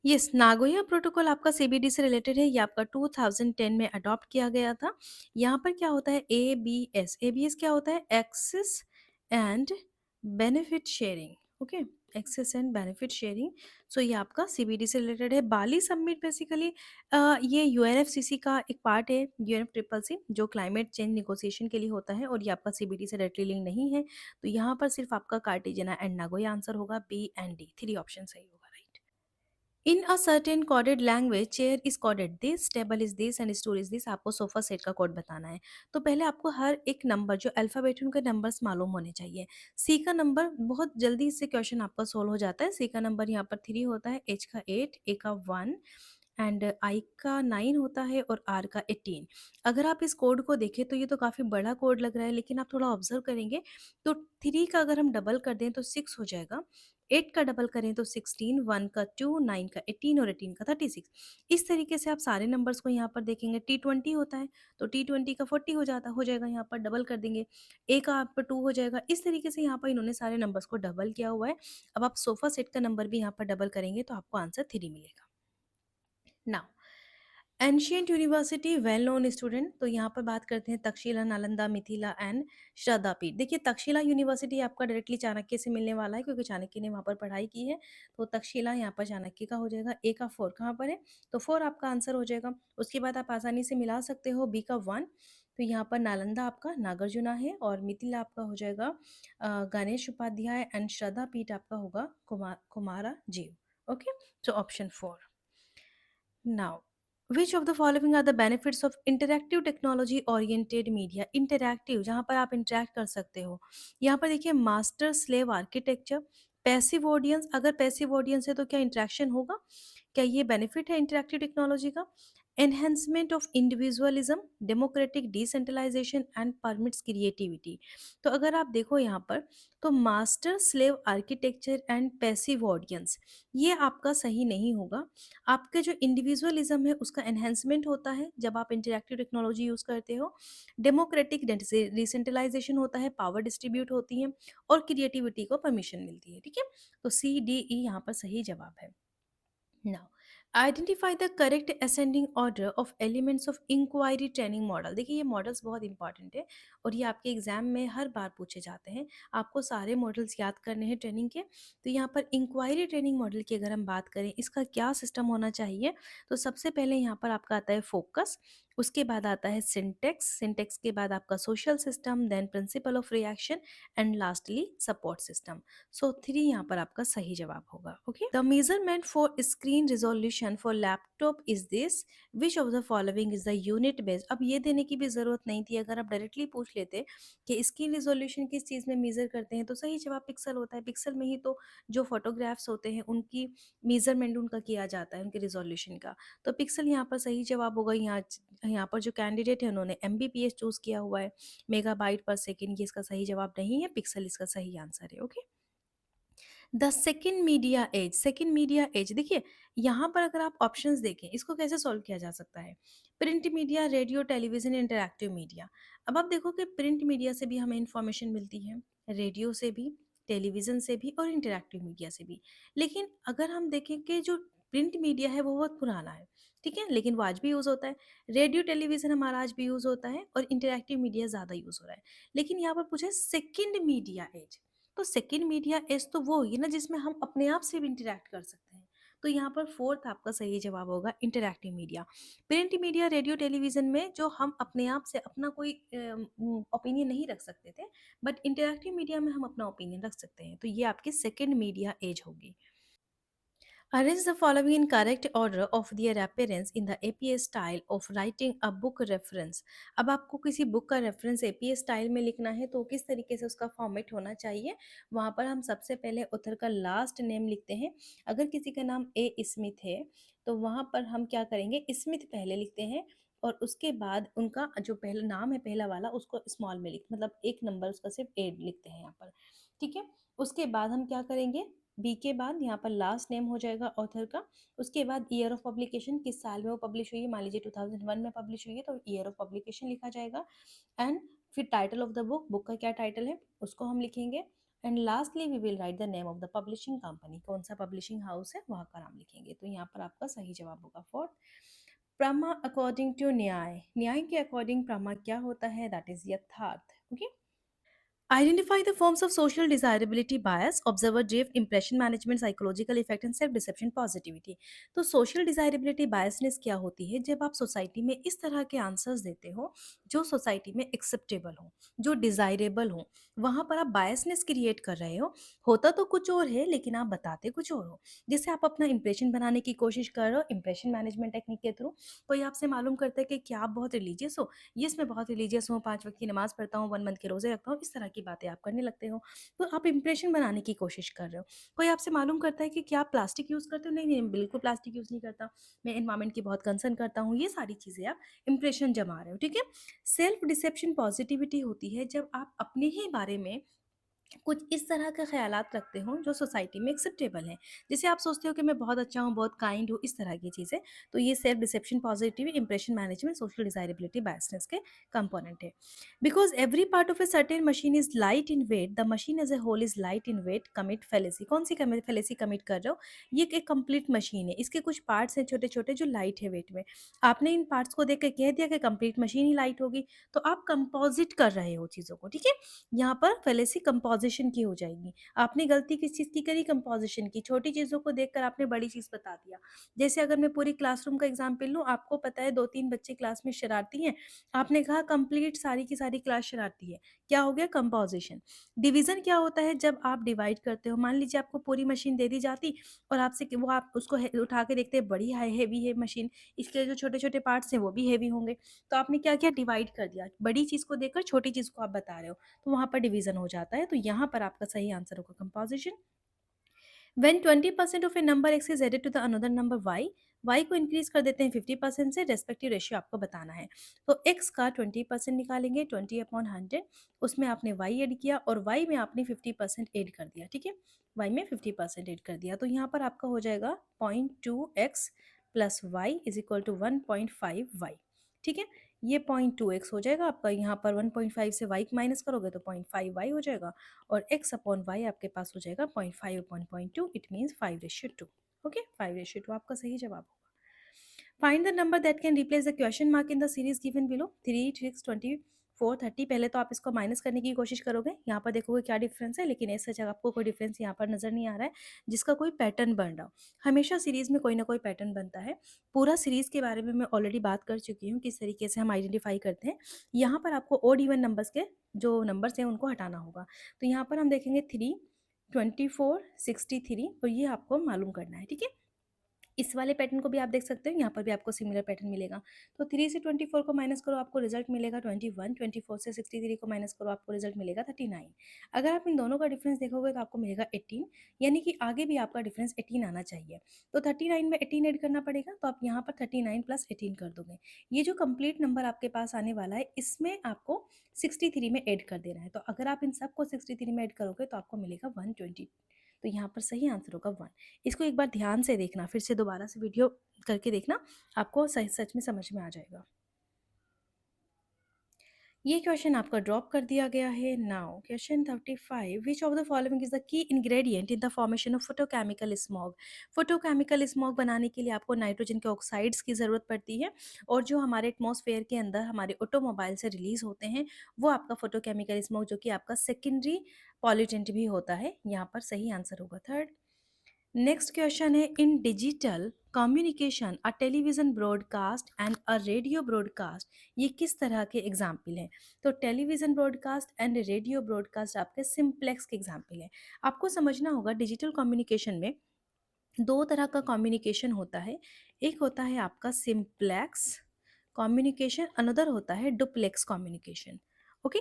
यस, नागोया प्रोटोकॉल आपका सीबीडी से रिलेटेड है, ये आपका 2010 में अडॉप्ट किया गया था। यहाँ पर क्या होता है, एबीएस, एबीएस क्या होता है, access and benefit sharing. Okay, access and benefit sharing. So ये आपका सीबीडी से रिलेटेड है। बाली समिट बेसिकली ये यूएनएफसीसी का एक पार्ट है, यूएनएफ ट्रिपल सी, जो क्लाइमेट चेंज निगोसिएशन के लिए होता है, और ये आपका सीबीडी से डायरेक्टली लिंक नहीं है। तो यहाँ पर सिर्फ आपका कार्टेजना एंड नागोया आंसर होगा, B and D, three option सही होगा, right. In a certain coded language chair is coded this, table is this and stool is this. आपको सोफा सेट का कोड बताना है। तो पहले आपको हर एक नंबर जो अल्फाबेट है उनके नंबर्स मालूम होने चाहिए। सी का नंबर बहुत जल्दी से क्वेश्चन आपका सोल्व हो जाता है। सी का नंबर यहाँ पर 3 होता है, एच का 8, ए का 1 एंड आई का 9 होता है, और आर का 18। अगर आप इस कोड को देखें तो ये तो काफ़ी बड़ा कोड लग रहा है, लेकिन आप थोड़ा ऑब्जर्व करेंगे तो 3 का अगर हम डबल कर दें तो 6 हो जाएगा, 8 का डबल करें तो 16, 1 का 2, 9 का 18 और 18 का 36। इस तरीके से आप सारे नंबर्स को यहाँ पर देखेंगे। T20 होता है तो T20 का 40 हो जाएगा, यहाँ पर डबल कर देंगे। ए का आप पर 2 हो जाएगा। इस तरीके से यहाँ पर इन्होंने सारे नंबर्स को डबल किया हुआ है। अब आप सोफा सेट का नंबर भी यहाँ पर डबल करेंगे तो आपको आंसर 3 मिलेगा। Now ancient university well known student, तो यहाँ पर बात करते हैं तक्षशिला, नालंदा, मिथिला एंड श्रद्धापीठ। देखिए तक्षशिला यूनिवर्सिटी आपका डायरेक्टली चाणक्य से मिलने वाला है, क्योंकि चाणक्य ने वहाँ पर पढ़ाई की है। तो तक्षशिला यहाँ पर चाणक्य का हो जाएगा। ए का 4 कहाँ पर है, तो 4 आपका आंसर हो जाएगा। उसके बाद आप आसानी से मिला सकते हो, बी का 1, तो यहाँ पर नालंदा आपका नागार्जुना है, और मिथिला आपका हो जाएगा गणेश उपाध्याय, एंड श्रद्धापीठ आपका होगा कुमारा जीव। Okay, so option 4। Now, which of the following are the benefits of interactive technology oriented media? Interactive, जहाँ पर आप interact कर सकते हो। यहाँ पर देखिए master slave architecture, passive audience. अगर पैसिव ऑडियंस है तो क्या इंटरेक्शन होगा? क्या ये बेनिफिट है इंटरैक्टिव टेक्नोलॉजी का? Enhancement of individualism, democratic decentralization and permits creativity. तो अगर आप देखो यहाँ पर, तो master slave architecture and passive audience, ये आपका सही नहीं होगा। आपके जो इंडिविजुअलिज्म है उसका एनहेंसमेंट होता है जब आप इंटरैक्टिव टेक्नोलॉजी यूज़ करते हो। डेमोक्रेटिक डिसेंट्रलाइजेशन होता है, पावर डिस्ट्रीब्यूट होती है, और क्रिएटिविटी को परमिशन मिलती है। ठीक है, तो सी डी ई यहाँ पर सही जवाब है। Now, identify the correct ascending order of elements of inquiry training model। देखिए ये मॉडल्स बहुत इंपॉर्टेंट है, और ये आपके एग्जाम में हर बार पूछे जाते हैं। आपको सारे मॉडल्स याद करने हैं ट्रेनिंग के। तो यहाँ पर इंक्वायरी ट्रेनिंग मॉडल की अगर हम बात करें, इसका क्या सिस्टम होना चाहिए, तो सबसे पहले यहाँ पर आपका आता है फोकस, उसके बाद आता है सिंटेक्स, सिंटेक्स के बाद आपका social system, then principle of reaction, and lastly support system. So 3 यहाँ पर आपका सही जवाब होगा। Okay, the measurement for screen resolution for laptop is this, which of the following is the unit based. अब ये देने की भी जरूरत नहीं थी, अगर आप डायरेक्टली पूछ लेते कि स्क्रीन रिजोल्यूशन किस चीज में मेजर करते हैं, तो सही जवाब पिक्सल होता है। पिक्सल में ही तो जो फोटोग्राफ्स होते हैं उनकी मेजरमेंट उनका किया जाता है, उनके रिजोल्यूशन का। तो पिक्सल यहाँ पर सही जवाब होगा। यहाँ पर जो कैंडिडेट है उन्होंने एमबीपीएस चूज किया हुआ है, मेगाबाइट पर सेकेंड, ये इसका सही जवाब नहीं है, पिक्सल इसका सही आंसर है। Okay, the second media age, second media age, देखिए यहाँ पर अगर आप ऑप्शंस देखें इसको कैसे सॉल्व किया जा सकता है। Print media, radio, television, interactive media. अब आप देखो कि प्रिंट मीडिया से भी हमें इंफॉर्मेशन मिलती है, रेडियो से भी, टेलीविजन से भी, और इंटरैक्टिव मीडिया से भी। लेकिन अगर हम देखें कि जो प्रिंट मीडिया है वो बहुत पुराना है, ठीक है, लेकिन वो आज भी यूज़ होता है। रेडियो टेलीविजन हमारा आज भी यूज़ होता है, और इंटरैक्टिव मीडिया ज़्यादा यूज़ हो रहा है। लेकिन यहाँ पर पूछा है सेकेंड मीडिया एज, तो सेकेंड मीडिया एज तो वो होगी ना जिसमें हम अपने आप से भी इंटरैक्ट कर सकते हैं। तो यहाँ पर फोर्थ आपका सही जवाब होगा interactive media. Print media, radio, television में जो हम अपने आप से अपना कोई ओपिनियन नहीं रख सकते थे, बट इंटरैक्टिव मीडिया में हम अपना ओपिनियन रख सकते हैं। तो ये आपकी सेकेंड मीडिया एज होगी। Arrange the following in correct order of their appearance in the APA style of writing a book reference। अब आपको किसी बुक का रेफरेंस एपीए स्टाइल में लिखना है तो किस तरीके से उसका फॉर्मेट होना चाहिए। वहाँ पर हम सबसे पहले ऑथर का लास्ट नेम लिखते हैं। अगर किसी का नाम ए स्मिथ है तो वहाँ पर हम क्या करेंगे, स्मिथ पहले लिखते हैं, और उसके बाद उनका जो पहला नाम है पहला वाला उसको स्मॉल में लिख, मतलब एक नंबर उसका सिर्फ ए लिखते हैं यहाँ पर। ठीक है, उसके बाद हम क्या करेंगे, बी के बाद यहाँ पर लास्ट नेम हो जाएगा ऑथर का। उसके बाद ईयर ऑफ पब्लिकेशन, किस साल में वो पब्लिश हुई है, मान लीजिए 2001 में पब्लिश हुई है तो ईयर ऑफ पब्लिकेशन लिखा जाएगा। एंड फिर title of the book, book का क्या टाइटल है उसको हम लिखेंगे। And lastly we will write the name of the publishing company, कौन सा पब्लिशिंग हाउस है वहाँ का नाम लिखेंगे। तो यहाँ पर आपका सही जवाब होगा फोर्थ। प्रमा अकॉर्डिंग टू न्याय, न्याय के अकॉर्डिंग प्रमा क्या होता है, दैट इज यथार्थ। Okay, Identify the forms of social desirability bias, observer drift, impression management, psychological effect and self deception positivity. तो सोशल डिजायरेबिलिटी बायसनेस क्या होती है? जब आप सोसाइटी में इस तरह के आंसर्स देते हो जो सोसाइटी में एक्सेप्टेबल हो, जो डिजायरेबल हो, वहां पर आप बायसनेस क्रिएट कर रहे हो। होता तो कुछ और है लेकिन आप बताते कुछ और हो। जैसे आप अपना इंप्रेशन बनाने की कोशिश कर रहे हो इंप्रेशन मैनेजमेंट टेक्निक के थ्रू। कोई आपसे मालूम करता है कि क्या आप बहुत रिलीजियस हो? यस, मैं बहुत रिलीजियस हूँ, 5 वक़्त की नमाज़ पढ़ता हूँ, 1 मंथ के रोज़े रखता हूँ, इस तरह की बातें आप करने लगते हो। तो आप इंप्रेशन बनाने की कोशिश कर रहे हो। कोई आपसे मालूम करता है कि क्या आप प्लास्टिक यूज़ करते हो? नहीं, नहीं, बिल्कुल प्लास्टिक यूज़ नहीं करता। मैं एनवायरनमेंट की बहुत कंसर्न करता हूँ। ये सारी चीज़ें आप इंप्रेशन जमा रहे हो, ठीक है? सेल्फ डिसेप्शन पॉज़िटिविटी होती है जब आप अपने ही बारे में कुछ इस तरह के ख़यालात रखते हो जो सोसाइटी में एक्सेप्टेबल हैं। जैसे आप सोचते हो कि मैं बहुत अच्छा हूँ, बहुत काइंड हूँ, इस तरह की चीज़ें। तो ये self deception, positive impression management, social desirability biasness के कंपोनेंट है। Because every part of a certain machine is light in weight, the machine as a whole is light in weight, commit fallacy. कौन-सी fallacy commit कर रहे हो? ये एक complete machine है। इसके कुछ पार्ट्स हैं छोटे-छोटे जो लाइट है वेट में। आपने इन पार्ट्स को देख के कह दिया कि कंप्लीट मशीन ही लाइट होगी, तो आप कंपोज़िट कर रहे हो चीज़ों को, ठीक है? यहाँ पर फेलेसी कंपोजिशन की हो जाएगी। आपने गलती किस चीज़ की करी? कंपोजिशन की। छोटी चीज़ों को देखकर आपने बड़ी चीज़ बता दिया। जैसे अगर मैं पूरी क्लासरूम का एग्ज़ाम्पल लूँ, आपको पता है 2-3 बच्चे क्लास में शरारती हैं, आपने कहा कंप्लीट सारी की सारी क्लास शरारती है। क्या हो गया? कंपोजिशन। डिवीज़न क्या होता है? जब आप डिवाइड करते हो। मान लीजिए आपको पूरी मशीन दे दी जाती और आपसे कि वो आप उसको उठा के देखते हैं, बड़ी हेवी है मशीन, इसके जो छोटे-छोटे पार्ट्स हैं वो भी हेवी होंगे। तो आपने क्या किया? डिवाइड कर दिया। बड़ी चीज़ को देखकर छोटी चीज़ को आप बता रहे हो। तो वहाँ पर डिवीज़न हो जाता है, तो यहाँ पर आपका सही आंसर होगा composition. When 20% of a number x is added to the another number y, y को इंक्रीज़ कर देते हैं 50% से, रेस्पेक्टिव रेशियो आपको बताना है। तो एक्स का 20% निकालेंगे, 20/100, उसमें आपने वाई ऐड किया और वाई में आपने 50% ऐड कर दिया, ठीक है? वाई में 50% ऐड कर दिया, तो यहाँ पर आपका हो जाएगा 0.2x plus y is equal to 1.5 y, ठीक है? ये 0.2x हो जाएगा आपका, यहाँ पर 1.5 से y माइनस करोगे तो 0.5 y हो जाएगा और x अपॉन y आपके पास हो जाएगा 0.5 अपॉन 0.2, इट मीन्स 5:2। ओके, 5:2 आपका सही जवाब होगा। Find the number that can replace the question mark in the series given below. 3, 6, 24, 30। पहले तो आप इसको माइनस करने की कोशिश करोगे, यहाँ पर देखोगे क्या डिफरेंस है, लेकिन ऐसा जगह आपको कोई डिफरेंस यहाँ पर नजर नहीं आ रहा है जिसका कोई पैटर्न बन रहा हो। हमेशा सीरीज में कोई ना कोई पैटर्न बनता है। पूरा सीरीज के बारे में मैं ऑलरेडी बात कर चुकी हूँ किस तरीके से हम आइडेंटिफाई करते हैं। यहाँ पर आपको ओड इवन नंबर्स के जो नंबर्स हैं उनको हटाना होगा। तो यहाँ पर हम देखेंगे 3, 24, 63 और ये आपको मालूम करना है, ठीक है? इस वाले पैटर्न को भी आप देख सकते हो, यहाँ पर भी आपको सिमिलर पैटर्न मिलेगा। तो 3 से 24 को माइनस करो, आपको रिजल्ट मिलेगा 21, 24 से 63 को माइनस करो, आपको रिजल्ट मिलेगा 39। अगर आप इन दोनों का डिफरेंस देखोगे तो आपको मिलेगा 18, यानी कि आगे भी आपका डिफरेंस 18 आना चाहिए। तो 39 में 18 ऐड करना पड़ेगा, तो आप यहाँ पर 39 प्लस 18 कर दोगे। ये जो कंप्लीट नंबर आपके पास आने वाला है, इसमें आपको 63 में ऐड कर देना है। तो अगर आप इन सबको 63 में ऐड करोगे तो आपको मिलेगा 120। तो यहाँ पर सही आंसर होगा 1। इसको एक बार ध्यान से देखना, फिर से दोबारा से वीडियो करके देखना, आपको सही सच में समझ में आ जाएगा। ये क्वेश्चन आपका ड्रॉप कर दिया गया है। Now question 35, which of the following is the key ingredient in the formation of photochemical smog. Photochemical smog बनाने के लिए आपको नाइट्रोजन के ऑक्साइड्स की ज़रूरत पड़ती है और जो हमारे एटमॉस्फेयर के अंदर हमारे ऑटोमोबाइल से रिलीज होते हैं वो आपका फोटोकेमिकल स्मॉग, जो कि आपका सेकेंडरी पॉल्यूटेंट भी होता है। यहाँ पर सही आंसर होगा 3rd। नेक्स्ट क्वेश्चन है, इन digital communication a television broadcast and a radio broadcast, ये किस तरह के एग्जाम्पल हैं? तो television broadcast and radio broadcast आपके सिंप्लेक्स के एग्जाम्पल हैं। आपको समझना होगा डिजिटल कम्युनिकेशन में दो तरह का कम्युनिकेशन होता है। एक होता है आपका सिंप्लेक्स कम्युनिकेशन, अनदर होता है duplex communication. Okay,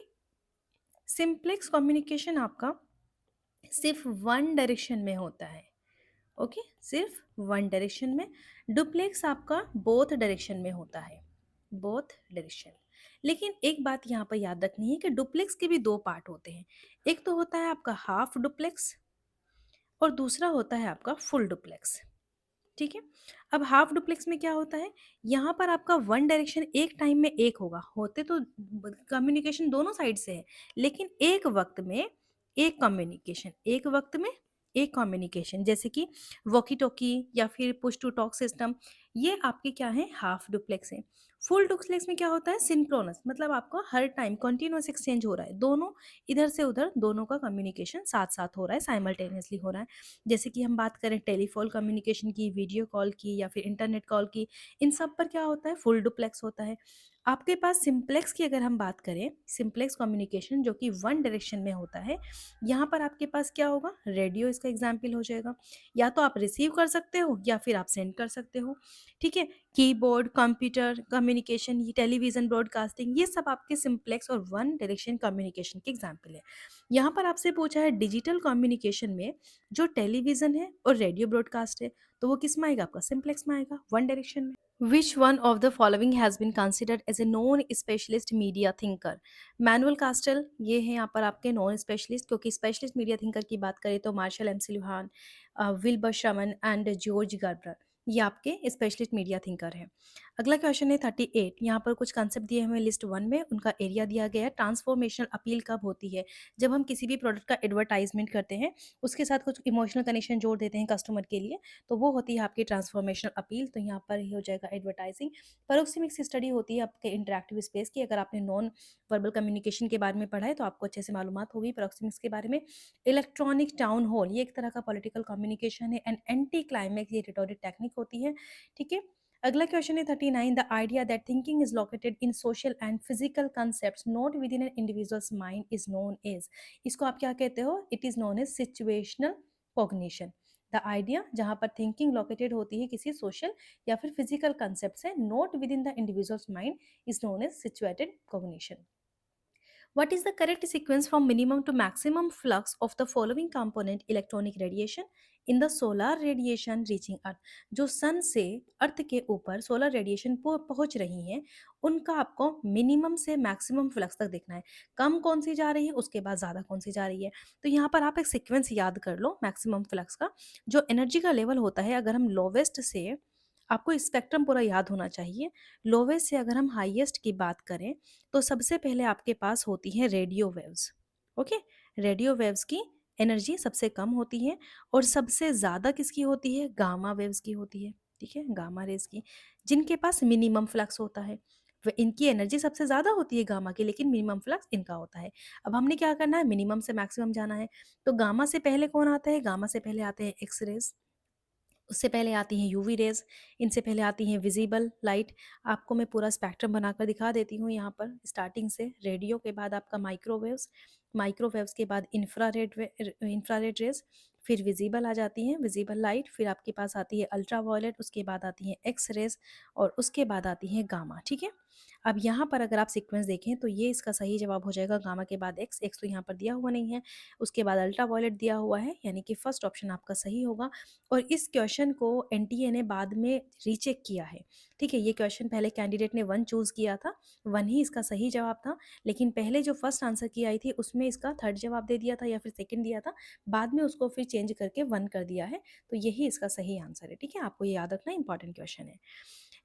simplex communication आपका सिर्फ वन डायरेक्शन में होता है। ओके, सिर्फ वन डायरेक्शन में। डुप्लेक्स आपका बोथ डायरेक्शन में होता है, बोथ डायरेक्शन। लेकिन एक बात यहाँ पर याद रखनी है कि डुप्लेक्स के भी दो पार्ट होते हैं। एक तो होता है आपका हाफ डुप्लेक्स और दूसरा होता है आपका फुल डुप्लेक्स, ठीक है? अब हाफ डुप्लेक्स में क्या होता है, यहाँ पर आपका वन डायरेक्शन एक टाइम में एक होगा, होते तो कम्युनिकेशन दोनों साइड से है, लेकिन एक वक्त में एक कम्युनिकेशन, एक वक्त में एक कम्युनिकेशन, जैसे कि वॉकी टॉकी या फिर पुश टू टॉक सिस्टम, ये आपके क्या है, हाफ डुप्लेक्स है। फुल डुप्लेक्स में क्या होता है, सिंक्रोनस, मतलब आपका हर टाइम कंटिन्यूअस एक्सचेंज हो रहा है, दोनों इधर से उधर दोनों का कम्युनिकेशन साथ साथ हो रहा है, साइमल्टेनियसली हो रहा है। जैसे कि हम बात करें टेलीफोन कम्युनिकेशन की, वीडियो कॉल की या फिर इंटरनेट कॉल की, इन सब पर क्या होता है, फुल डुप्लेक्स होता है। आपके पास सिंप्लेक्स की अगर हम बात करें, सिंप्लेक्स कम्युनिकेशन जो कि वन डायरेक्शन में होता है, यहाँ पर आपके पास क्या होगा, रेडियो इसका एग्जाम्पल हो जाएगा। या तो आप रिसीव कर सकते हो या फिर आप सेंड कर सकते हो, ठीक है। कीबोर्ड, कंप्यूटर कम्युनिकेशन, ये टेलीविजन ब्रॉडकास्टिंग, ये सब आपके सिंप्लेक्स और वन डायरेक्शन कम्युनिकेशन के एग्जाम्पल है। यहाँ पर आपसे पूछा है डिजिटल कम्युनिकेशन में जो टेलीविजन है और रेडियो ब्रॉडकास्ट है, तो वो किस में आएगा, आपका सिंप्लेक्स में आएगा, वन डायरेक्शन में। Which one of the following has been considered as a non specialist media thinker. Manuel Castells ये है यहाँ पर आपके नॉन स्पेशलिस्ट, क्योंकि स्पेशलिस्ट मीडिया थिंकर की बात करें तो Marshall McLuhan, Wilbur Schramm and George Gerbner, ये आपके स्पेशलिस्ट मीडिया थिंकर हैं। अगला क्वेश्चन है 38, यहाँ पर कुछ कंसेप्ट दिए हुए लिस्ट वन में, उनका एरिया दिया गया है। ट्रांसफॉर्मेशनल अपील कब होती है, जब हम किसी भी प्रोडक्ट का एडवर्टाइजमेंट करते हैं, उसके साथ कुछ इमोशनल कनेक्शन जोड़ देते हैं कस्टमर के लिए, तो वो होती है आपकी ट्रांसफॉर्मेशनल अपील। तो यहाँ पर ही हो जाएगा एडवर्टाइजिंग। प्रोक्सिमिक्स स्टडी होती है आपके इंटरेक्टिव स्पेस की, अगर आपने नॉन वर्बल कम्युनिकेशन के बारे में पढ़ा है तो आपको अच्छे से मालूमात होगी प्रोक्सिमिक्स के बारे में। इलेक्ट्रॉनिक टाउन हॉल ये एक तरह का पॉलिटिकल कम्युनिकेशन है। एंड एंटी क्लाइमैक्स ये रिटोरिक टेक्निक होती है, ठीक है। अगला क्वेश्चन है 39, the idea that thinking is located in social and physical concepts not within an individual's mind is known as, इसको आप क्या कहते हो, it is known as situational cognition. The idea जहाँ पर थिंकिंग लोकेटेड होती है किसी सोशल या फिर फिजिकल कंसेप्ट से, not within the individual's mind, is known as situated cognition. What is the correct sequence from minimum to maximum flux of the following component electronic radiation in the solar radiation reaching earth? जो सन से अर्थ के ऊपर solar radiation पहुंच रही हैं, उनका आपको minimum से मैक्सिमम फ्लक्स तक देखना है। कम कौन सी जा रही है, उसके बाद ज़्यादा कौन सी जा रही है। तो यहाँ पर आप एक सीक्वेंस याद कर लो मैक्सिमम फ्लक्स का। जो एनर्जी का लेवल होता है, अगर हम लोवेस्ट से, आपको स्पेक्ट्रम पूरा याद होना चाहिए, लोवेस्ट से अगर हम हाईएस्ट की बात करें, तो सबसे पहले आपके पास होती है radio waves. Okay, radio waves की एनर्जी सबसे कम होती है, और सबसे ज़्यादा किसकी होती है, गामा वेव्स की होती है, ठीक है, गामा रेज की, जिनके पास मिनिमम फ्लक्स होता है। इनकी एनर्जी सबसे ज़्यादा होती है गामा की, लेकिन मिनिमम फ्लक्स इनका होता है। अब हमने क्या करना है, मिनिमम से मैक्सिमम जाना है। तो गामा से पहले कौन आता है, गामा से पहले आते हैं एक्स रेज, उससे पहले आती हैं यूवी रेज, इनसे पहले आती हैं विजिबल लाइट। आपको मैं पूरा स्पेक्ट्रम बनाकर दिखा देती हूँ यहाँ पर, स्टार्टिंग से रेडियो के बाद आपका माइक्रोवेव्स, माइक्रोवेव्स के बाद इंफ्रारेड रेज, फिर विजिबल आ जाती हैं, विजिबल लाइट, फिर आपके पास आती है अल्ट्रा वायलेट, उसके बाद आती हैं एक्स रेज, और उसके बाद आती हैं गामा, ठीक है। अब यहाँ पर अगर आप सीक्वेंस देखें तो ये इसका सही जवाब हो जाएगा, गामा के बाद एक्स, एक्स तो यहाँ पर दिया हुआ नहीं है, उसके बाद अल्ट्रा वायलेट दिया हुआ है, यानी कि फर्स्ट ऑप्शन आपका सही होगा। और इस क्वेश्चन को एनटीए ने बाद में रीचेक किया है, ठीक है। ये क्वेश्चन पहले कैंडिडेट ने वन चूज़ किया था, वन ही इसका सही जवाब था, लेकिन पहले जो फर्स्ट आंसर की आई थी उसमें इसका थर्ड जवाब दे दिया था या फिर सेकंड दिया था, बाद में उसको फिर चेंज करके वन कर दिया है, तो यही इसका सही आंसर है, ठीक है। आपको ये याद रखना इंपॉर्टेंट क्वेश्चन है।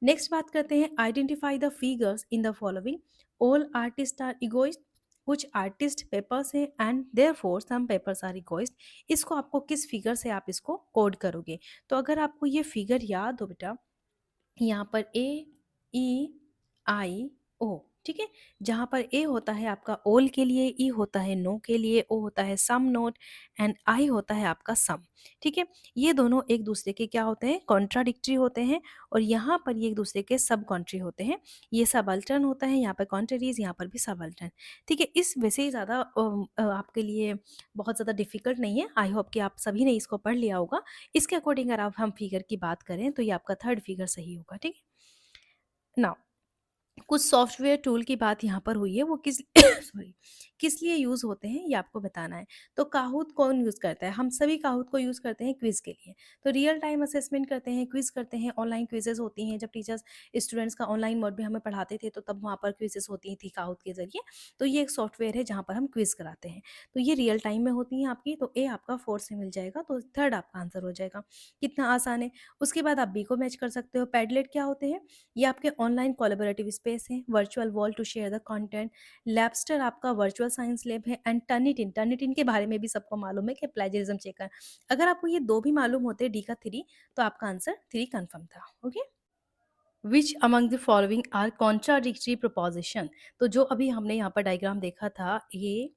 नेक्स्ट बात करते हैं, identify the figures in the following, all artist are egoist, कुछ आर्टिस्ट पेपर्स हैं and therefore some papers are egoist, इसको आपको किस फिगर से आप इसको कोड करोगे। तो अगर आपको ये फिगर याद हो बेटा, यहाँ पर AEIO, ठीक है, जहाँ पर ए होता है आपका ओल के लिए, ई होता है नो के लिए, ओ होता है सम नोट, एंड आई होता है आपका सम, ठीक है। ये दोनों एक दूसरे के क्या होते हैं, कॉन्ट्राडिक्टरी होते हैं, और यहाँ पर ये एक दूसरे के सब कॉन्ट्री होते हैं। ये सब अल्टर्न होता है, यहाँ पर कॉन्ट्रीज, यहाँ पर भी सब अल्टर्न, ठीक है। इस वैसे ही ज़्यादा आपके लिए बहुत ज़्यादा डिफिकल्ट नहीं है, आई होप कि आप सभी ने इसको पढ़ लिया होगा। इसके अकॉर्डिंग अगर आप हम फिगर की बात करें तो ये आपका थर्ड फिगर सही होगा, ठीक है। नाउ कुछ सॉफ्टवेयर टूल की बात यहाँ पर हुई है, वो किस सॉरी किस लिए यूज़ होते हैं ये आपको बताना है। तो काहूत कौन यूज़ करता है, हम सभी काहूत को यूज़ करते हैं क्विज़ के लिए। तो रियल टाइम असेसमेंट करते हैं, क्विज़ करते हैं, ऑनलाइन क्विजेज होती हैं, जब टीचर्स स्टूडेंट्स का ऑनलाइन मोड में हमें पढ़ाते थे तो तब वहाँ पर क्विजेज होती थी काहूत के जरिए। तो ये एक सॉफ्टवेयर है जहाँ पर हम क्विज़ कराते हैं, तो ये रियल टाइम में होती हैं आपकी। तो ए आपका 4 से मिल जाएगा, तो थर्ड आपका आंसर हो जाएगा। कितना आसान है। उसके बाद आप बी को मैच कर सकते हो। पैडलेट क्या होते हैं, ये आपके ऑनलाइन कोलैबोरेटिव स्पेस है, virtual wall to share the content. Labster आपका वर्चुअल साइंस लैब है, एंड टर्निटिन, टर्निटिन के बारे में भी सबको मालूम है कि प्लेजरिज्म चेकर। अगर आपको ये दो भी मालूम होते डी का 3, तो आपका आंसर 3 कंफर्म था, okay. Which among the following are contradictory proposition. तो जो अभी हमने यहाँ पर डायग्राम देखा था ए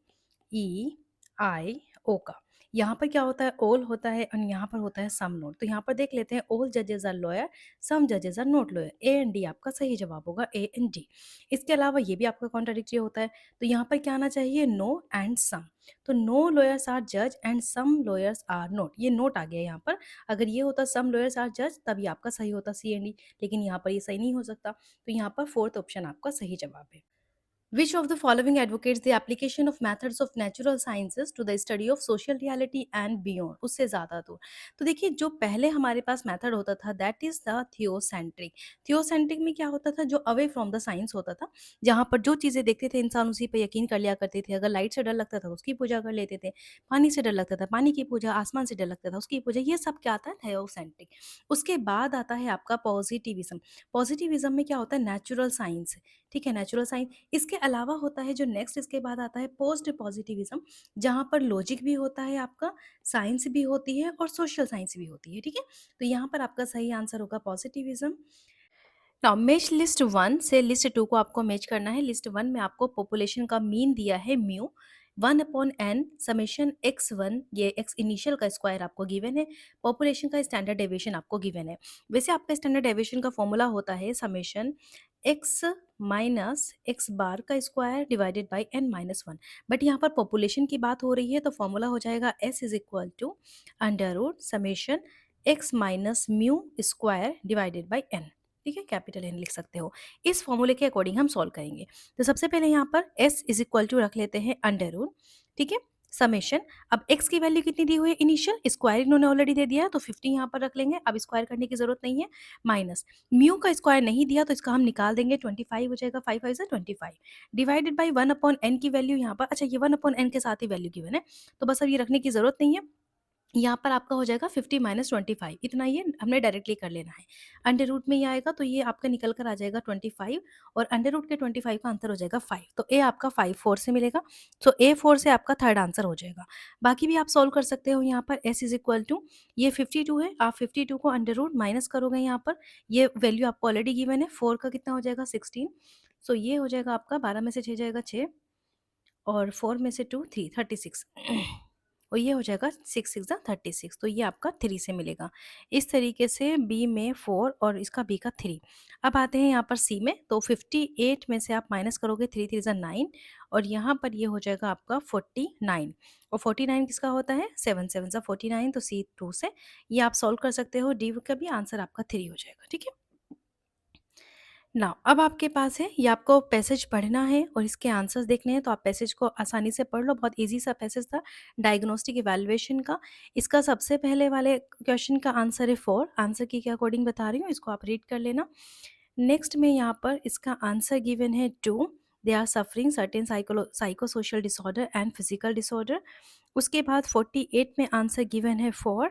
ई आई ओ का, यहाँ पर क्या होता है, ऑल होता है और यहाँ पर होता है सम नोट। तो यहाँ पर देख लेते हैं, ऑल जजेस आर लॉयर, सम जजेस are not lawyer. A and D आपका सही जवाब होगा, ए एंड डी। इसके अलावा ये भी आपका कॉन्ट्राडिक्टरी होता है, तो यहाँ पर क्या आना चाहिए, नो एंड सम। तो नो लॉयर्स आर जज and some lawyers are not, ये नोट आ गया यहाँ पर। अगर ये होता सम लॉयर्स आर जज, तभी आपका सही होता सी एंड डी, लेकिन यहाँ पर ये सही नहीं हो सकता, तो यहाँ पर फोर्थ ऑप्शन आपका सही जवाब है। Which of the following advocates the application of methods of natural sciences to the study of social reality and beyond? उससे ज़्यादा दूर। तो देखिए, जो पहले हमारे पास मेथड होता था, दैट इज़ द थियोसेंट्रिक। थियोसेंट्रिक में क्या होता था, जो अवे फ्रॉम द साइंस होता था, जहाँ पर जो चीज़ें देखते थे इंसान उसी पे यकीन कर लिया करते थे। अगर लाइट से डर लगता था तो उसकी पूजा कर लेते थे, पानी से डर लगता था पानी की पूजा, आसमान से डर लगता था उसकी पूजा, ये सब क्या आता है, थियोसेंट्रिक। उसके बाद आता है आपका पॉजिटिविज्म। पॉजिटिविज्म में क्या होता है, नेचुरल साइंस, ठीक है, नेचुरल साइंस। इसके अलावा होता है जो नेक्स्ट इसके बाद आता है पोस्ट पॉजिटिविज्म, जहाँ पर लॉजिक भी होता है आपका, साइंस भी होती है और सोशल साइंस भी होती है, ठीक है। तो यहाँ पर आपका सही आंसर होगा positivism. Now match list one से लिस्ट टू को आपको मैच करना है। लिस्ट वन में आपको पॉपुलेशन का मीन दिया है म्यू, 1/n समेशन x1, ये x इनिशियल का स्क्वायर आपको गिवन है। पॉपुलेशन का स्टैंडर्ड डेविएशन आपको गिवन है। वैसे आपका स्टैंडर्ड डेविएशन का फॉर्मूला होता है समेशन x माइनस एक्स बार का square divided by n minus one. But यहाँ पर पॉपुलेशन की बात हो रही है, तो फॉर्मूला हो जाएगा s is equal to under root summation x minus mu square divided by n, ठीक है, कैपिटल एन लिख सकते हो। इस फॉर्मूले के अकॉर्डिंग हम सॉल्व करेंगे। तो सबसे पहले यहाँ पर s इज इक्वल टू रख लेते हैं अंडर रूट, ठीक है, समेशन। अब x की वैल्यू कितनी दी हुई है, इनिशियल स्क्वायर इन्होंने ऑलरेडी दे दिया है, तो 50 यहाँ पर रख लेंगे, अब स्क्वायर करने की जरूरत नहीं है। माइनस म्यू का स्क्वायर नहीं दिया, तो इसका हम निकाल देंगे, 25 हो जाएगा, 5 5 25 डिवाइडेड बाई 1/n की वैल्यू यहाँ पर, अच्छा ये 1/n के साथ ही वैल्यू गिवन है, तो बस अब ये रखने की जरूरत नहीं है। यहाँ पर आपका हो जाएगा 50 माइनस 25, इतना ये हमने डायरेक्टली कर लेना है। अंडर रूट में ये आएगा, तो ये आपका निकल कर आ जाएगा 25, और अंडर रूट के 25 का आंसर हो जाएगा 5, तो ए आपका 5 4 से मिलेगा। तो ए 4 से आपका थर्ड आंसर हो जाएगा। बाकी भी आप सॉल्व कर सकते हो। यहाँ पर एस इज इक्वल टू, ये 52 है, आप 52 को अंडर रूट माइनस करोगे, यहाँ पर ये वैल्यू आपको ऑलरेडी गिवन है, 4 का कितना हो जाएगा 16, सो ये हो जाएगा आपका 12 में से 6 जाएगा 6, और 4 में से 2 3 36 और ये हो जाएगा 6 6 36, तो ये आपका 3 से मिलेगा। इस तरीके से बी में 4 और इसका बी का 3। अब आते हैं यहाँ पर सी में, तो 58 में से आप माइनस करोगे, 3 3 9, और यहाँ पर ये हो जाएगा आपका 49, और 49 किसका होता है, 7 7 49, तो सी 2 से ये आप सॉल्व कर सकते हो। डी का भी आंसर आपका 3 हो जाएगा, ठीक है। नाउ अब आपके पास है, ये आपको पैसेज पढ़ना है और इसके आंसर्स देखने हैं, तो आप पैसेज को आसानी से पढ़ लो, बहुत इजी सा पैसेज था डायग्नोस्टिक इवैल्यूएशन का। इसका सबसे पहले वाले क्वेश्चन का आंसर है 4, आंसर की के अकॉर्डिंग बता रही हूँ, इसको आप रीड कर लेना। नेक्स्ट में यहाँ पर इसका आंसर गिवन है 2, they are suffering certain psycho social disorder and physical disorder. उसके बाद 48 में आंसर गिवन है 4,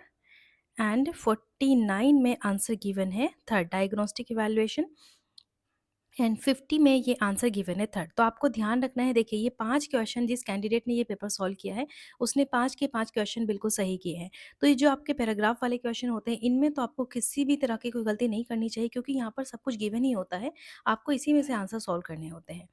एंड 49 में आंसर गिवन है थर्ड, डायग्नोस्टिक इवैल्यूएशन, एंड 50 में ये आंसर गिवन है थर्ड। तो आपको ध्यान रखना है, देखिए ये 5 क्वेश्चन जिस कैंडिडेट ने ये पेपर सॉल्व किया है, उसने 5 के 5 क्वेश्चन बिल्कुल सही किए हैं। तो ये जो आपके पैराग्राफ वाले क्वेश्चन होते हैं, इनमें तो आपको किसी भी तरह की कोई गलती नहीं करनी चाहिए, क्योंकि यहाँ पर सब कुछ गिवन ही होता है, आपको इसी में से आंसर सॉल्व करने होते हैं।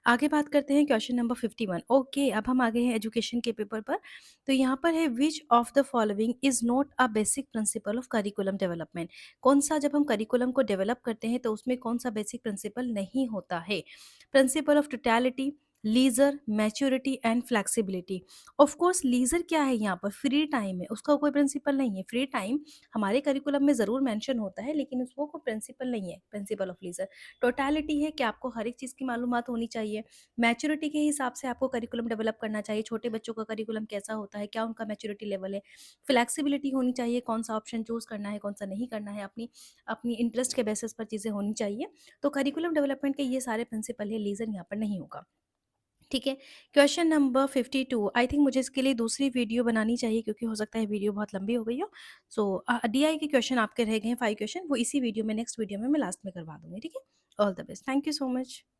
आगे बात करते हैं क्वेश्चन नंबर 51। ओके, अब हम आ गए हैं एजुकेशन के पेपर पर। तो यहाँ पर है, विच of the following is not a basic principle of curriculum development. कौन सा, जब हम करिकुलम को डेवलप करते हैं तो उसमें कौन सा बेसिक प्रिंसिपल नहीं होता है। Principle of totality, leisure, maturity and flexibility. Of course leisure क्या है, यहाँ पर फ्री टाइम है, उसका कोई प्रिंसिपल नहीं है। फ्री टाइम हमारे करिकुलम में ज़रूर मेंशन होता है, लेकिन उसको कोई प्रिंसिपल नहीं है, प्रिंसिपल ऑफ लीजर। टोटलिटी है कि आपको हर एक चीज़ की मालूमात होनी चाहिए। मैच्योरिटी के हिसाब से आपको करिकुलम डेवलप करना चाहिए, छोटे बच्चों का करिकुलम कैसा होता है, क्या उनका मैच्योरिटी लेवल है। फ्लेक्सिबिलिटी होनी चाहिए, कौन सा ऑप्शन चूज़ करना है, कौन सा नहीं करना है, अपनी अपनी इंटरेस्ट के बेसिस पर चीज़ें होनी चाहिए। तो करिकुलम डेवलपमेंट के ये सारे प्रिंसिपल है, लीजर यहाँ पर नहीं होगा, ठीक है। क्वेश्चन नंबर 52, आई थिंक मुझे इसके लिए दूसरी वीडियो बनानी चाहिए, क्योंकि हो सकता है वीडियो बहुत लंबी हो गई हो। सो डीआई के क्वेश्चन आपके रह गए हैं 5 क्वेश्चन, वो इसी वीडियो में, नेक्स्ट वीडियो में मैं लास्ट में करवा दूंगी, ठीक है। All the best, thank you so much.